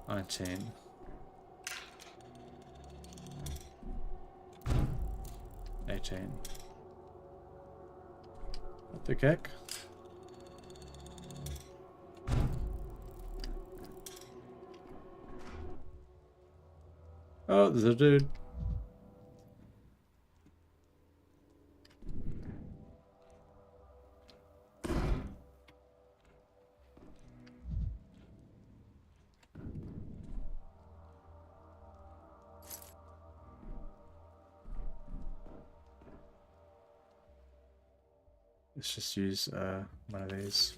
$19. $18. What the heck? Oh, there's a dude. Let's just use one of these.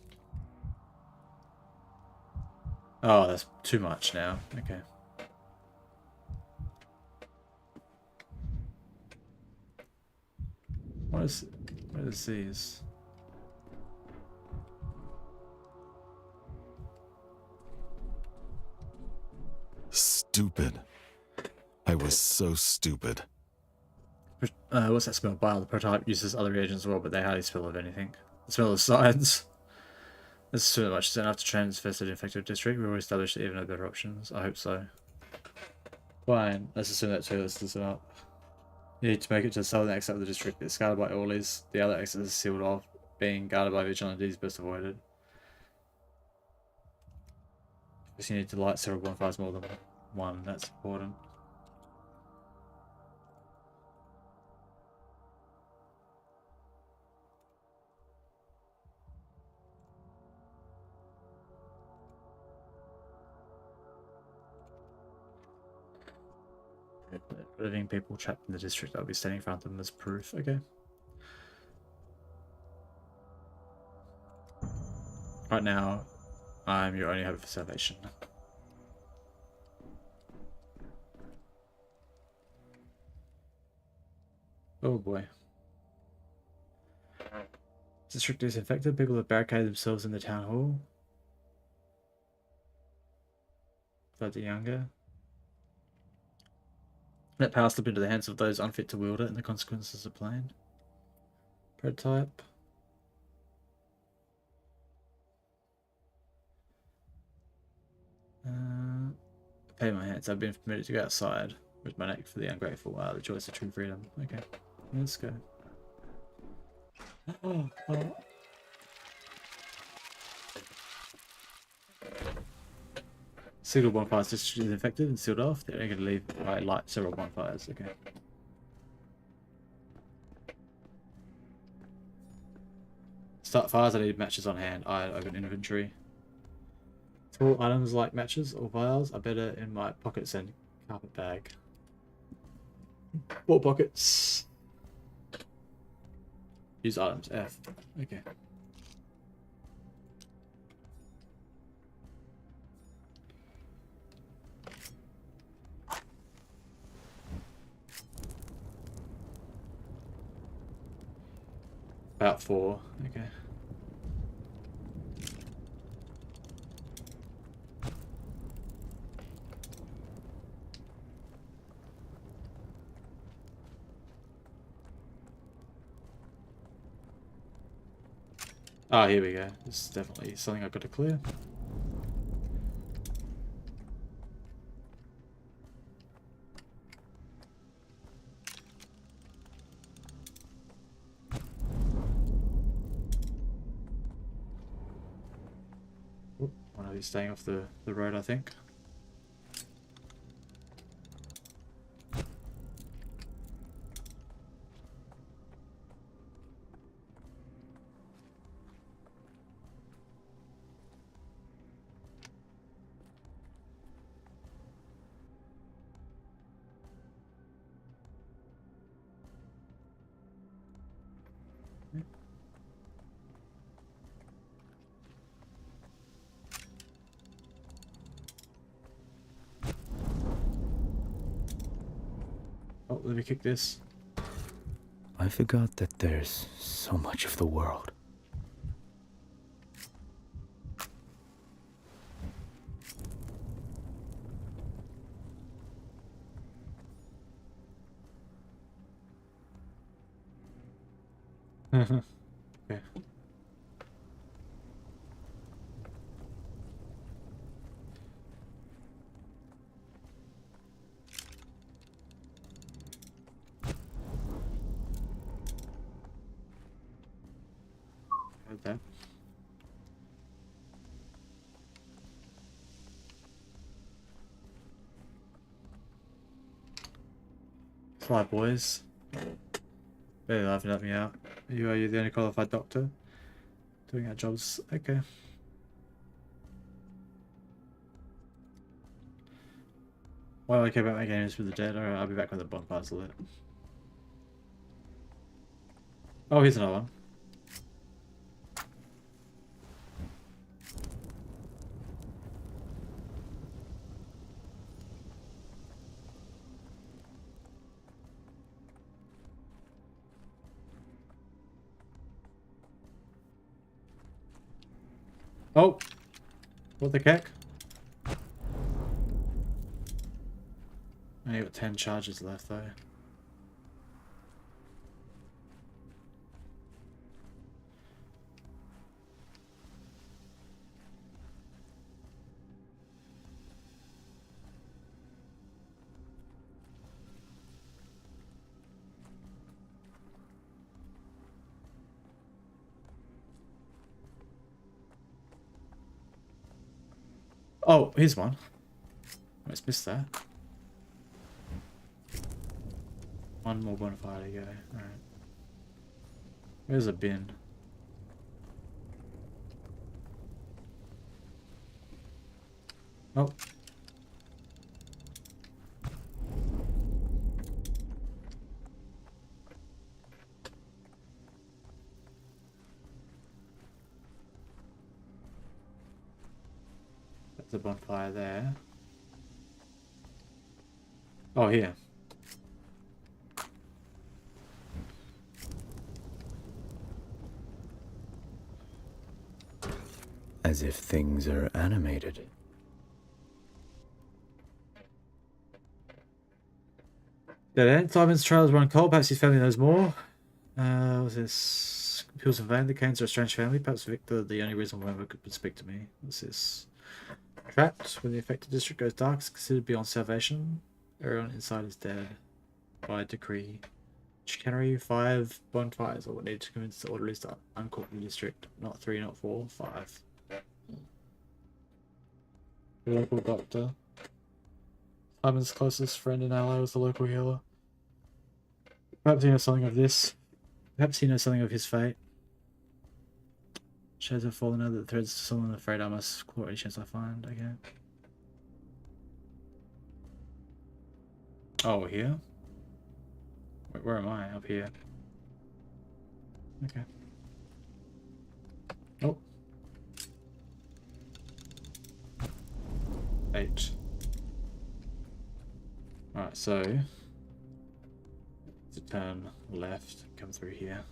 Oh, that's too much now. Okay. What is these? Stupid. I was so stupid. What's that smell? Bile. The prototype uses other reagents as well, but they hardly smell of anything. The smell of science. This is too much. Then after transfer to the infected district, we will establish even no better options. I hope so. Fine. Let's assume that too. Let's listen up. You need to make it to the southern exit of the district. It's guarded by orderlies. The other exit is sealed off, being guarded by vigilantes, best avoided. Because you need to light several bonfires more than one. That's important. Living people trapped in the district, I'll be standing in front of them as proof. Okay. Right now, I'm your only hope for salvation. Oh boy. District is infected. People have barricaded themselves in the town hall. Flood the younger. Let power slip into the hands of those unfit to wield it, and the consequences are plain. Prototype. Pay my hands. I've been permitted to go outside. With my neck for the ungrateful. Wow, the choice of true freedom. Okay, let's go. Oh. Signal bonfires district is infected and sealed off. They're going to leave by light several bonfires. Okay. Start fires. I need matches on hand. I open inventory. All items like matches or vials are better in my pockets than carpet bag. 4 pockets. Use items. F. Okay. About 4. Okay. Ah, here we go. This is definitely something I've got to clear. Oop, one of these staying off the road, I think. Oh, let me kick this. I forgot that there's so much of the world. Okay. Okay. Fly, boys. Very laughing at me out. Are you the only qualified doctor? Doing our jobs. Okay. Why do I care about my games with the dead? Alright, I'll be back when the bonfire's lit. Oh, here's another one. Oh! What the heck? I only got 10 charges left though. Oh, here's one. Let's miss that. One more bonfire to go. Alright. Where's a bin? Oh. There's a bonfire there. Oh, here. As if things are animated. Dead end. Simon's trails run cold. Perhaps his family knows more. What's this? Pills and Vein. The Canes are a strange family. Perhaps Victor, the only reason why could speak to me. What's this? Trapped. When the affected district goes dark, it's considered beyond salvation. Everyone inside is dead. By decree. Chicanery, 5 bonfires. I would need to convince the orderlies to uncork the district. Not 3, not 4, 5. The local doctor. Simon's closest friend and ally was the local healer. Perhaps he knows something of this. Perhaps he knows something of his fate. Shadows have fallen out of the threads to someone afraid I must claw any chance I find. Okay. Oh, here? Wait, where am I? Up here. Okay. Oh. 8. Alright, so to turn left, come through here.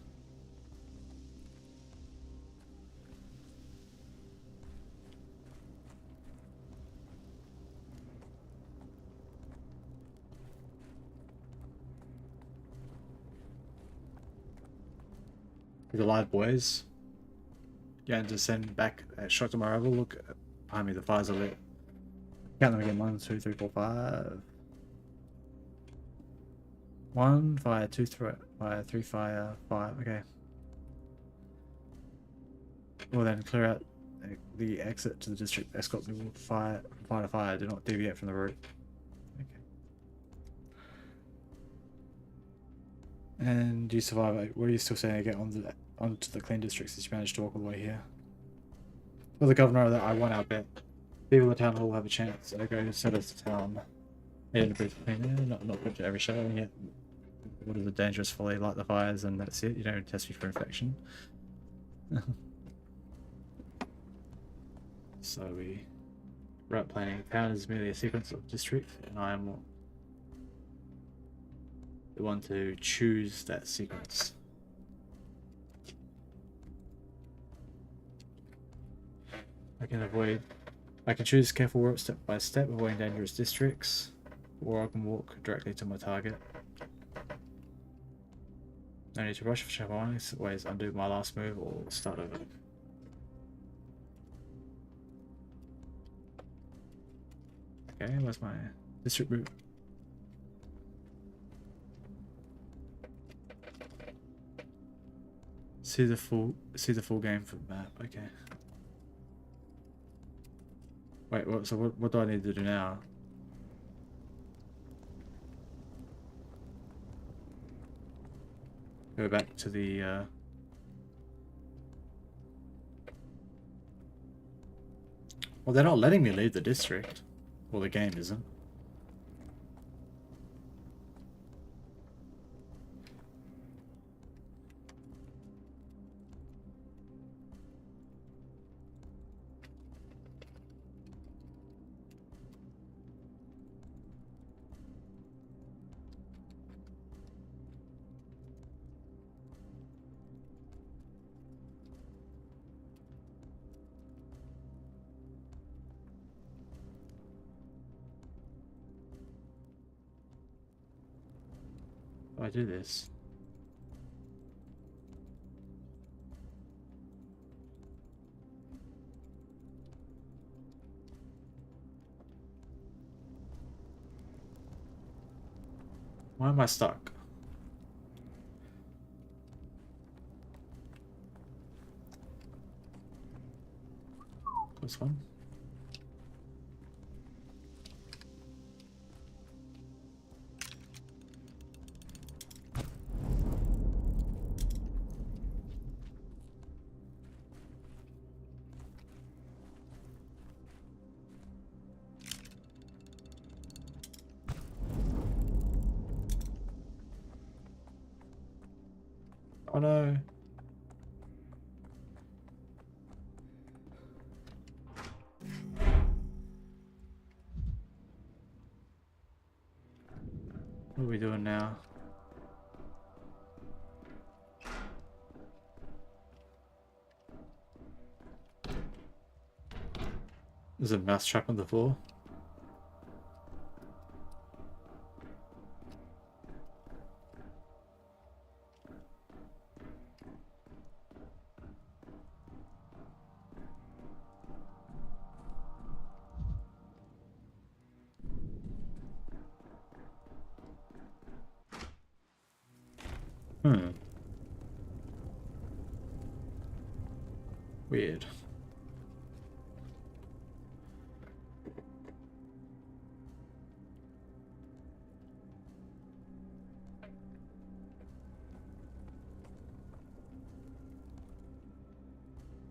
He's alive, boys. Yeah, and descend back at shock to my arrival. Look behind me, the fires are lit. Count them again. 1, 2, 3, 4, 5. 1 fire, 2 fire, 3 fire, 5. Okay. Well then, clear out the exit to the district. Escort me fire to fire. Do not deviate from the route. Okay. And you survive. What are you still saying? Get onto the clean districts since you managed to walk all the way here. Well, the governor that I won our bet. People of the town hall have a chance. I go set us to town. Yeah, not good to every show. Yeah. What is a dangerous folly? Light the fires and that's it. You don't test me for infection. So we route planning. Town is merely a sequence of districts, and I am the one to choose that sequence. I can choose careful work step by step, avoiding dangerous districts, or I can walk directly to my target. No need to rush for Shabani's ways, undo my last move or start over. Okay, where's my district route? See the full game for the map. Okay. Wait, what do I need to do now? Go back to the well, they're not letting me leave the district. Well, the game isn't. I do this. Why am I stuck? This one. Oh no. What are we doing now? There's a mouse trap on the floor. Weird.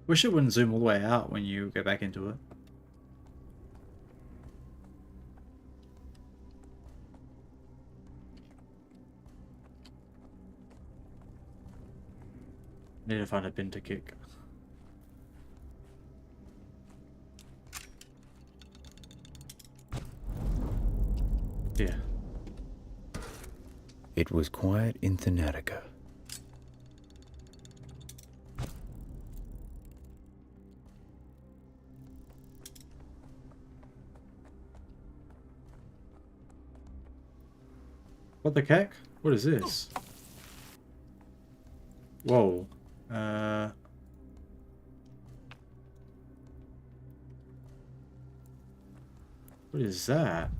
Wish it wouldn't zoom all the way out when you go back into it. Need to find a bin to kick. Yeah. It was quiet in Thanatica. What the heck? What is this? Whoa. What is that?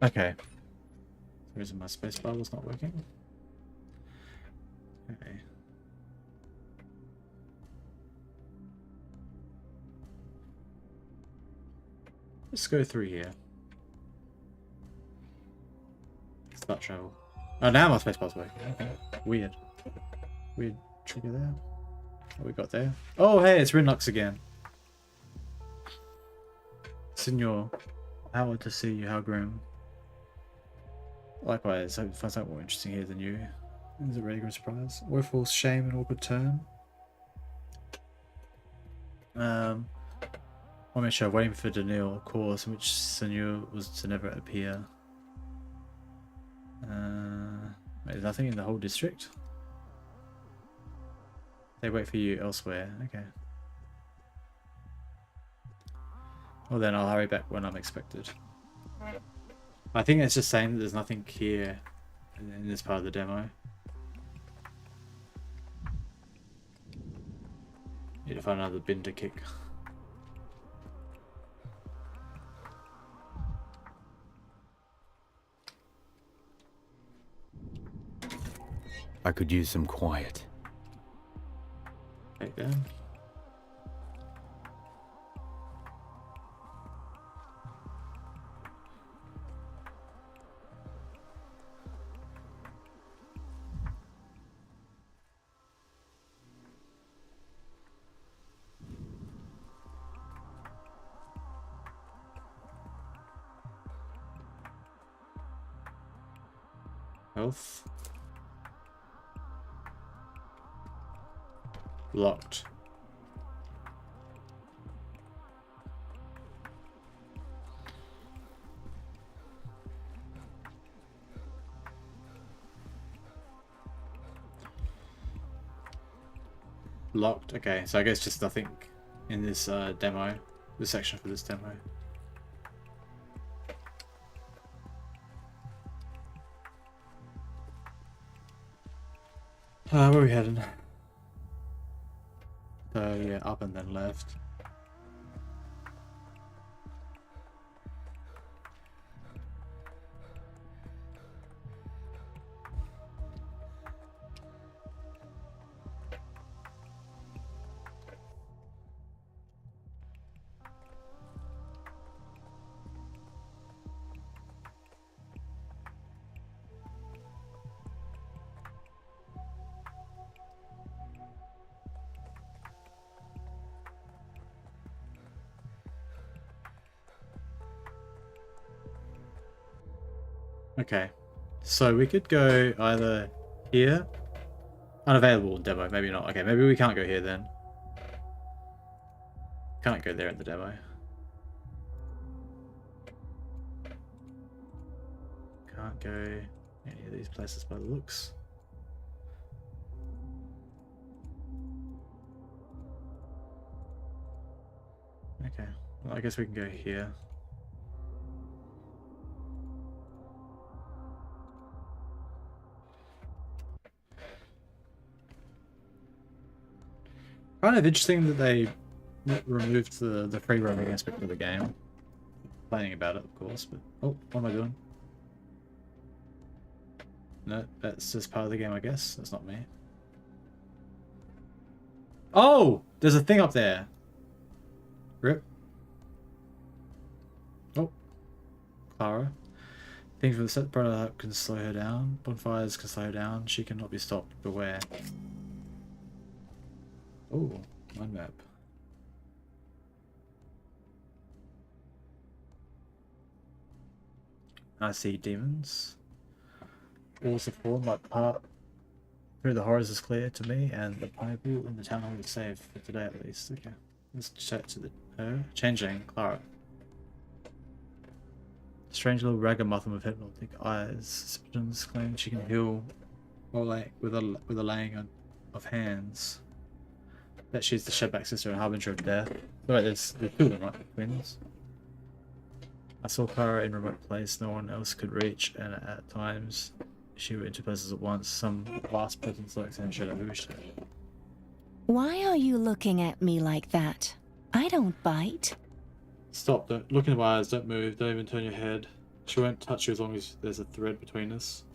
Okay. The reason my spacebar was not working. Okay. Let's go through here. Start travel. Oh, now my spacebar's working. Okay. Weird. Weird trigger there. What we got there? Oh, hey, it's Rinlux again. Senor, how to see you, how grim. Likewise, I find something more interesting here than you. Is it really a surprise? Woeful shame and awkward turn. One man show waiting for Daniel, course, in which Senor was to never appear. There's nothing in the whole district. They wait for you elsewhere. Okay. Well then, I'll hurry back when I'm expected. I think it's just saying that there's nothing here in this part of the demo. Need to find another bin to kick. I could use some quiet. Take down. Health. Locked. Locked. Okay, so I guess just nothing in this demo, this section for this demo. Where are we heading? Yeah, up and then left. Okay. So we could go either here. Unavailable demo, maybe not. Okay, maybe we can't go here then. Can't go there in the demo. Can't go any of these places by the looks. Okay, well I guess we can go here. Kind of interesting that they removed the free roaming aspect of the game. Complaining about it, of course, but oh, what am I doing? No, that's just part of the game, I guess. That's not me. Oh, there's a thing up there. Rip. Oh, Clara. Things from the set prototype can slow her down. Bonfires can slow her down. She cannot be stopped. Beware. Oh, mind map. I see demons. Walls of form like part through the horrors is clear to me, and the pineapple in the town hall is safe for today at least. Okay, let's chat to her. Changeling, Clara. Strange little ragamuffin with hypnotic eyes. Symptoms claim she can heal with a laying on of hands. Bet she's the Shedback sister and harbinger of death. Right, there's two of them, right? The twins. I saw Clara in a remote place no one else could reach, and at times she went into places at once. Some vast presence lurks in shadow. Who is she? Why are you looking at me like that? I don't bite. Stop, don't look in my eyes, don't move, don't even turn your head. She won't touch you as long as there's a thread between us.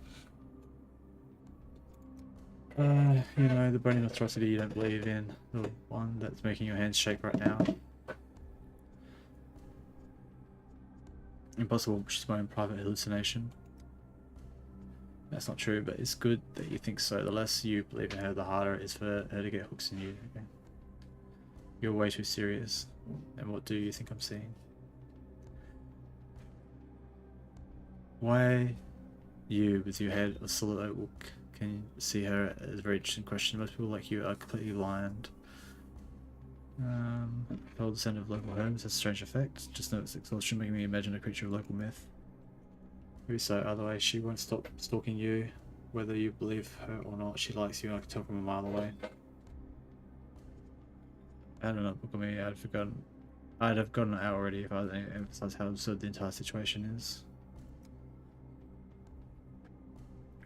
You know, the burning atrocity you don't believe in. The one that's making your hands shake right now. Impossible, she's my own private hallucination. That's not true, but it's good that you think so. The less you believe in her, the harder it is for her to get hooks in you. Okay. You're way too serious. And what do you think I'm seeing? Why you, with your head of solid oak, can you see her as a very interesting question. Most people like you are completely blind. Old descent of local homes has a strange effect. Just notice exhaustion making me imagine a creature of local myth. Maybe so, otherwise she won't stop stalking you. Whether you believe her or not, she likes you, I can tell from a mile away. I don't know, look at me, I'd have gotten it out already if I hadn't emphasized how absurd the entire situation is.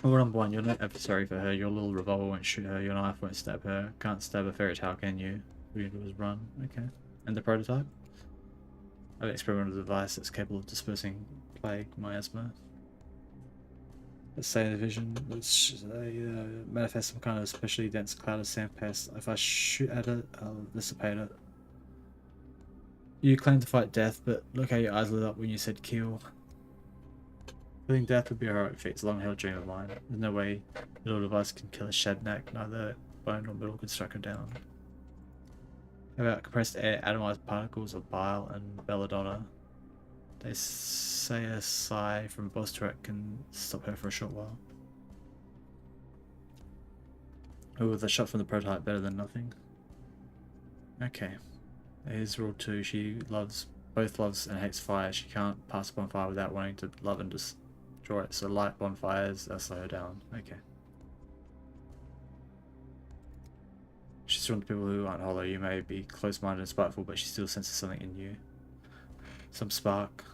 Well, number one, you're not adversary for her, your little revolver won't shoot her, your knife won't stab her, can't stab a fairy tale, can you? All you do is run, okay. And the prototype? I have an experimental device that's capable of dispersing plague, miasma. Let's say the vision, which manifests some kind of especially dense cloud of sand pest. If I shoot at it, I'll dissipate it. You claim to fight death, but look how your eyes lit up when you said kill. Killing death would be a heroic feat, it's a long-held dream of mine. There's no way the little device can kill a Shadnak, neither bone nor metal could strike her down. How about compressed air, atomized particles of bile and belladonna? They say a sigh from Bostrek can stop her for a short while. Oh, with a shot from the prototype, better than nothing. Okay. Here's rule 2. She both loves and hates fire. She can't pass a bonfire without wanting to love and destroy it. So light bonfires, they'll slow her down. Okay. She's drawn to people who aren't hollow. You may be close-minded and spiteful, but she still senses something in you. Some spark.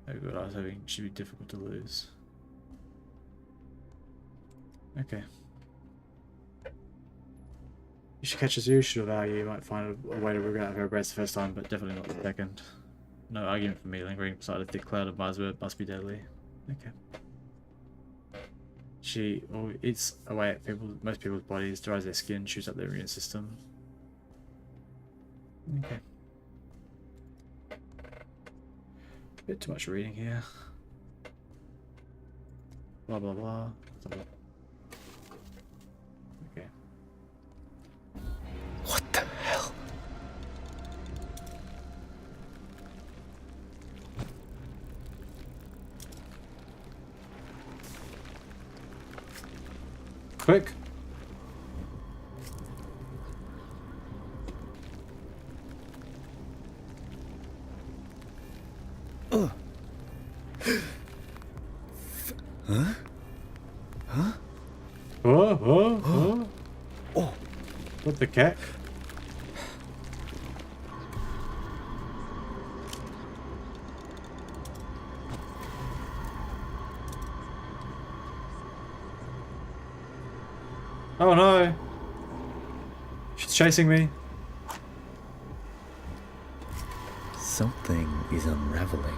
Oh god, I was hoping she'd be difficult to lose. Okay. If she catches you, she'll devour you. You might find a way to wriggle out of her embrace the first time, but definitely not the second. No argument for me. Lingering beside a thick cloud of miasma must be deadly. Okay. She eats away at most people's bodies, dries their skin, chews up their immune system. Okay. Bit too much reading here. Blah blah blah. Okay. What the hell? Quick. Huh? Huh? Oh. What the cat? Oh no! She's chasing me. Something is unraveling.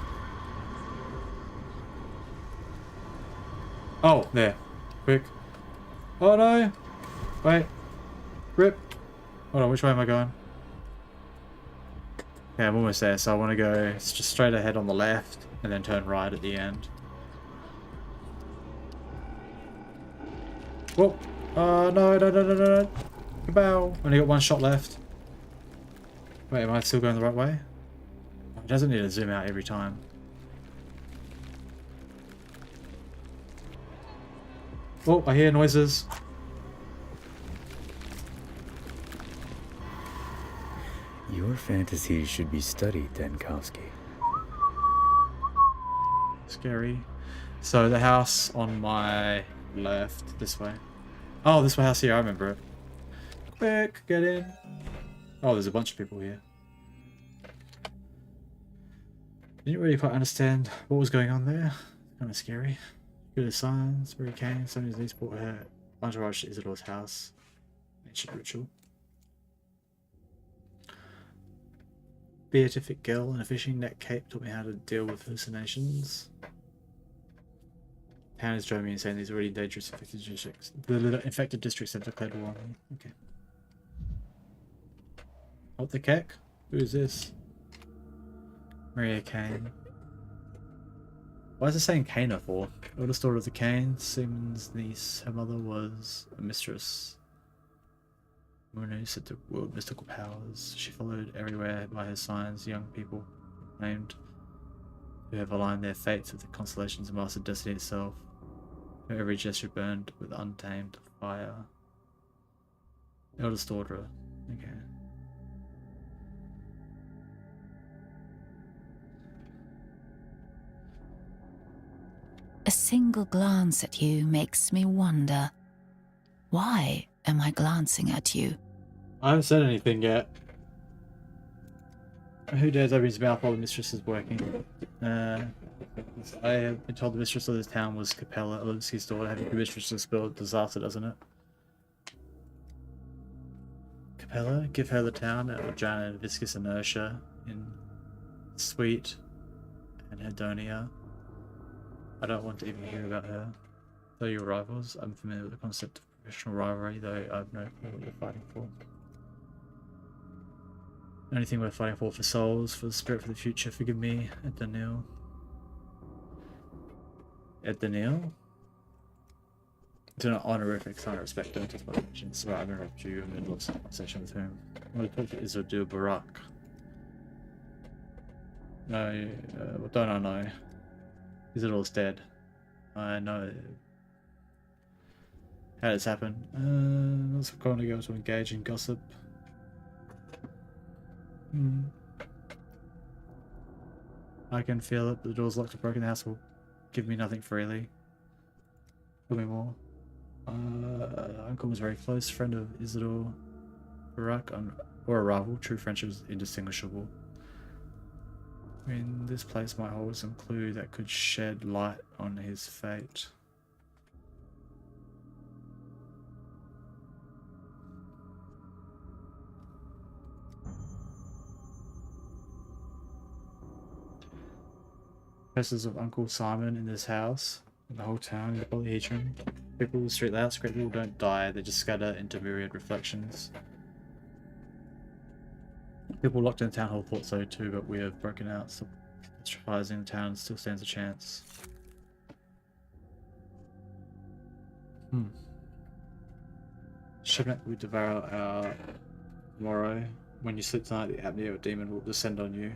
Oh, there. Quick. Oh no! Wait. Rip. Hold on, which way am I going? Okay, I'm almost there, so I want to go just straight ahead on the left and then turn right at the end. Whoa! No. Kabow! Only got one shot left. Wait, am I still going the right way? It doesn't need to zoom out every time. Oh, I hear noises. Your fantasies should be studied, Denkowski. Scary. So the house on my left, this way. Oh, this house here, I remember it. Quick, get in. Oh, there's a bunch of people here. Didn't really quite understand what was going on there. Kind of scary. Good as signs, where he came, some of these brought her entourage to Isidore's house. Ancient ritual. Beatific girl in a fishing net cape taught me how to deal with hallucinations. Town is driving me insane. These already dangerous infected districts. The infected districts have declared war on me. Okay. What the heck? Who is this? Maria Kane. Why is it saying Kana for? Oldest daughter of the Kane, Simon's niece. Her mother was a mistress. Woman who said to wield mystical powers. She followed everywhere by her signs. Young people named who have aligned their fates with the constellations and mastered destiny itself. Her every gesture burned with untamed fire. Eldest daughter. Okay. A single glance at you makes me wonder, why am I glancing at you? I haven't said anything yet. Who dares open his mouth while the mistress is working? I have been told the mistress of this town was Capella, Olinski's daughter. Having the mistress to spell disaster, doesn't it? Capella, give her the town at Jana and viscous inertia in Sweet and Hedonia. I don't want to even hear about her. Though you're rivals, I'm familiar with the concept of professional rivalry, though I have no clue what you're fighting for. The only thing we're fighting for souls, for the spirit, for the future. Forgive me, Ed Daniel. Ed Daniel? It's an honorific sign of respect, don't just my mentions. Right, I'm going to interrupt you in the middle of some conversation with whom. I'm going to talk to Isildur Barak. No, what don't I know? Isildur's dead. I know. How did this happen? Let's go on to go to engage in gossip. I can feel it. The door's locked or broken. The house will give me nothing freely. Tell me more. Uncle was very close friend of Isildur Barak, or a rival. True friendship is indistinguishable. I mean, this place might hold some clue that could shed light on his fate. Presence of Uncle Simon in this house, in the whole town, in the polyhedron. People in the street louds, great people don't die, they just scatter into myriad reflections. People locked in the town hall thought so too, but we have broken out, so catastrophizing the town still stands a chance. Shipment will devour our tomorrow. When you sleep tonight, the apnea demon will descend on you.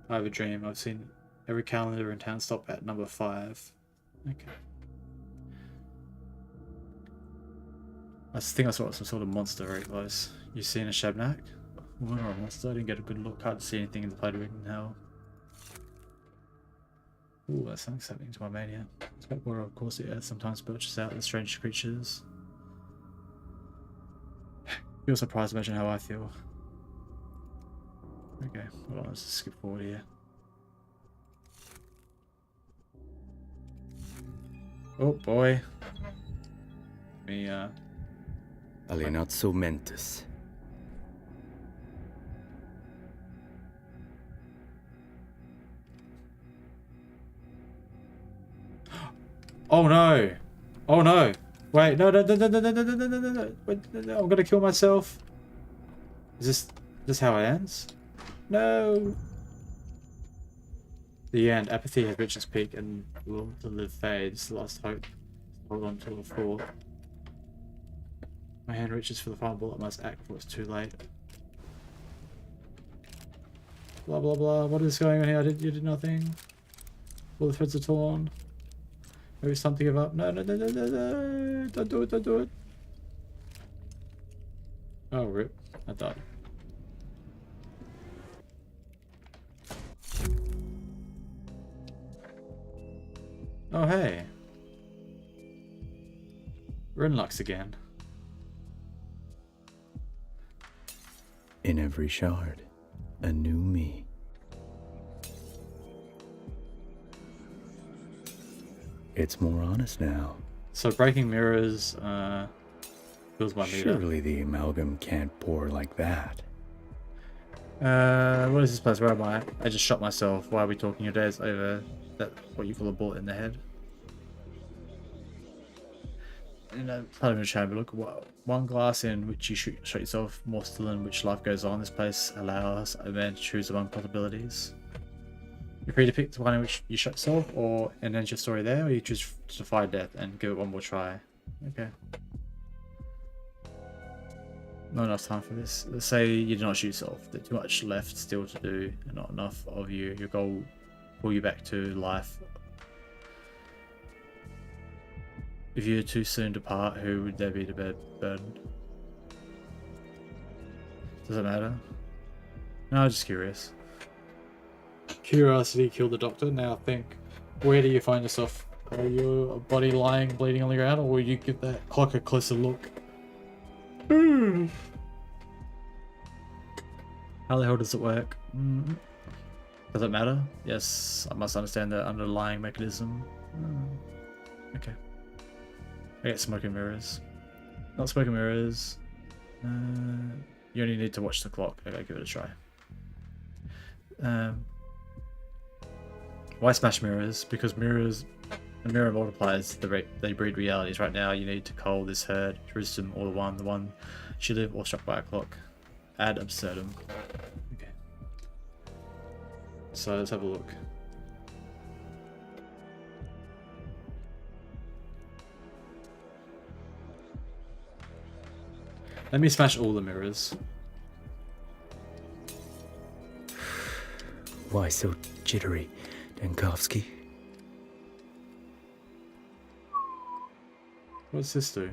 I have a dream. I've seen every calendar in town stop at number 5. Okay. I think I saw some sort of monster very close. You seen a Shabnak? Woman or a monster? I didn't get a good look. Can't see anything in the Fyterian hell. Ooh, that's something's happening to my mania. It's water, of course, the earth sometimes birches out the strange creatures. Feel surprised, imagine how I feel. Okay, hold on, let's just skip forward here. Oh boy. Me, Alienatio mentis. Oh no! Oh no! Wait, no, no, no, no, no, no, no, no, no, no, no, wait, no, I'm gonna kill myself. Is this how it ends? No! The end. Apathy has reached its peak and will to live fades. The last hope. Hold on till the fall. My hand reaches for the final bullet. I must act before it's too late. Blah blah blah. What is going on here? You did nothing. All the threads are torn. Maybe it's time to give up. No, no, no, no, no, no. Don't do it, don't do it. Oh, rip. I died. Oh, hey. We're in Lux again. In every shard, a new me. It's more honest now. So breaking mirrors fills my meter. Surely the amalgam can't pour like that. What is this place? Where am I? I just shot myself. Why are we talking your days over that what you call a bullet in the head? Part of a chamber. Look, one glass in which you shot yourself, more still in which life goes on. This place allows a man to choose among possibilities. You're free to pick the one in which you shot yourself, or and end your story there, or you choose to defy death and give it one more try. Okay. Not enough time for this. Let's say you did not shoot yourself. There's too much left still to do, and not enough of you. Your goal will pull you back to life. If you too soon depart, who would there be to bear burden? Does it matter? No, I'm just curious. Curiosity killed the doctor. Now think, where do you find yourself? Are you a body lying, bleeding on the ground, or will you give that clock a closer look? How the hell does it work? Does it matter? Yes, I must understand the underlying mechanism. Okay. I get smoke and mirrors. Not smoke and mirrors. You only need to watch the clock. Okay, give it a try. Why smash mirrors? Because mirrors, the mirror multiplies. They breed realities. Right now, you need to cull this herd, Jerusalem, or the one she live or struck by a clock. Ad absurdum. Okay. So let's have a look. Let me smash all the mirrors. Why so jittery, Dankovsky? What does this do?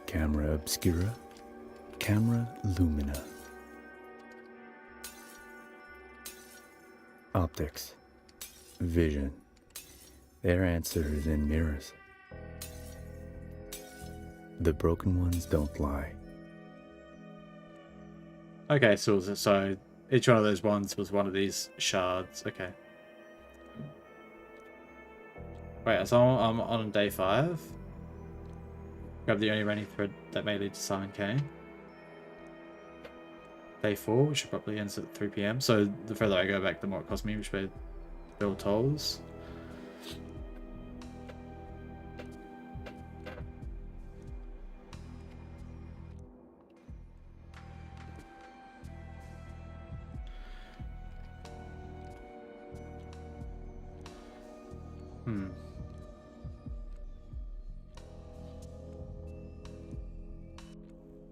Camera obscura, camera lumina. Optics, vision. Their answer is in mirrors. The broken ones don't lie. Okay, so each one of those ones was one of these shards. Okay. Wait, so I'm on day 5. Grab the only remaining thread that may lead to Simon Kane. Day 4, which probably ends at 3 PM. So the further I go back, the more it costs me, which way Bill tolls.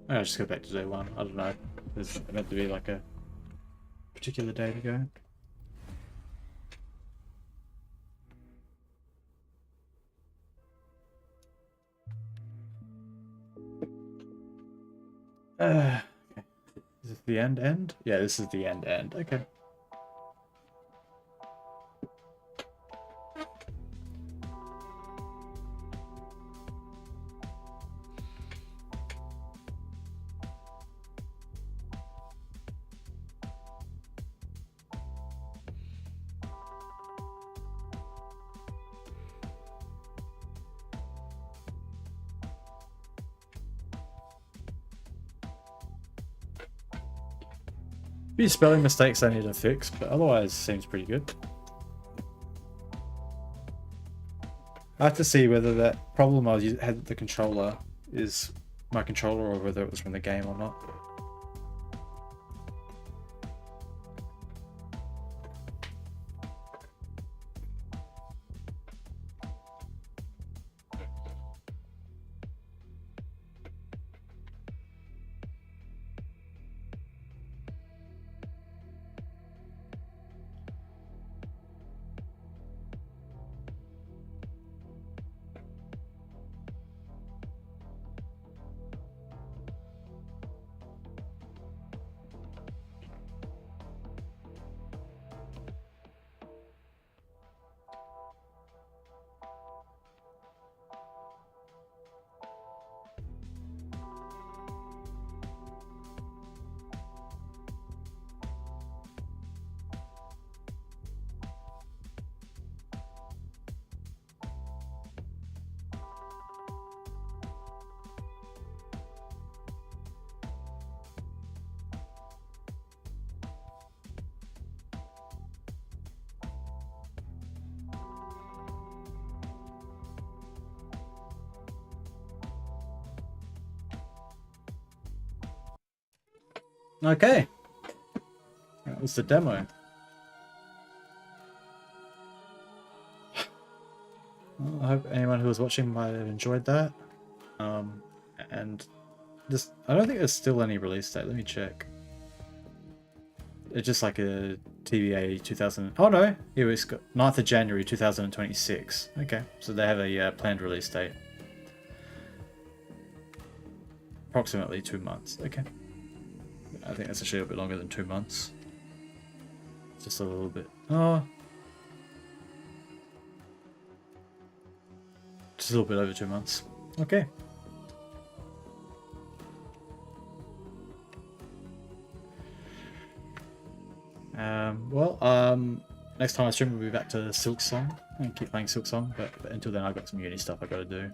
I'll just go back to day 1. I don't know. There's meant to be like a particular day to go. Okay. Is this the end? Yeah, this is the end. Okay. Few spelling mistakes I need to fix, but otherwise seems pretty good. I have to see whether that problem had with the controller is my controller or whether it was from the game or not. Okay, that was the demo. Well, I hope anyone who was watching might have enjoyed that. And just, I don't think there's still any release date. Let me check. It's just like a TBA 2000. Oh no, here it's got 9th of January 2026. Okay, so they have a planned release date. Approximately 2 months. Okay. I think that's actually a bit longer than 2 months. Just a little bit. Oh. Just a little bit over 2 months. Okay. Next time I stream we'll be back to Silk Song and keep playing Silk Song, but until then I've got some uni stuff I gotta do.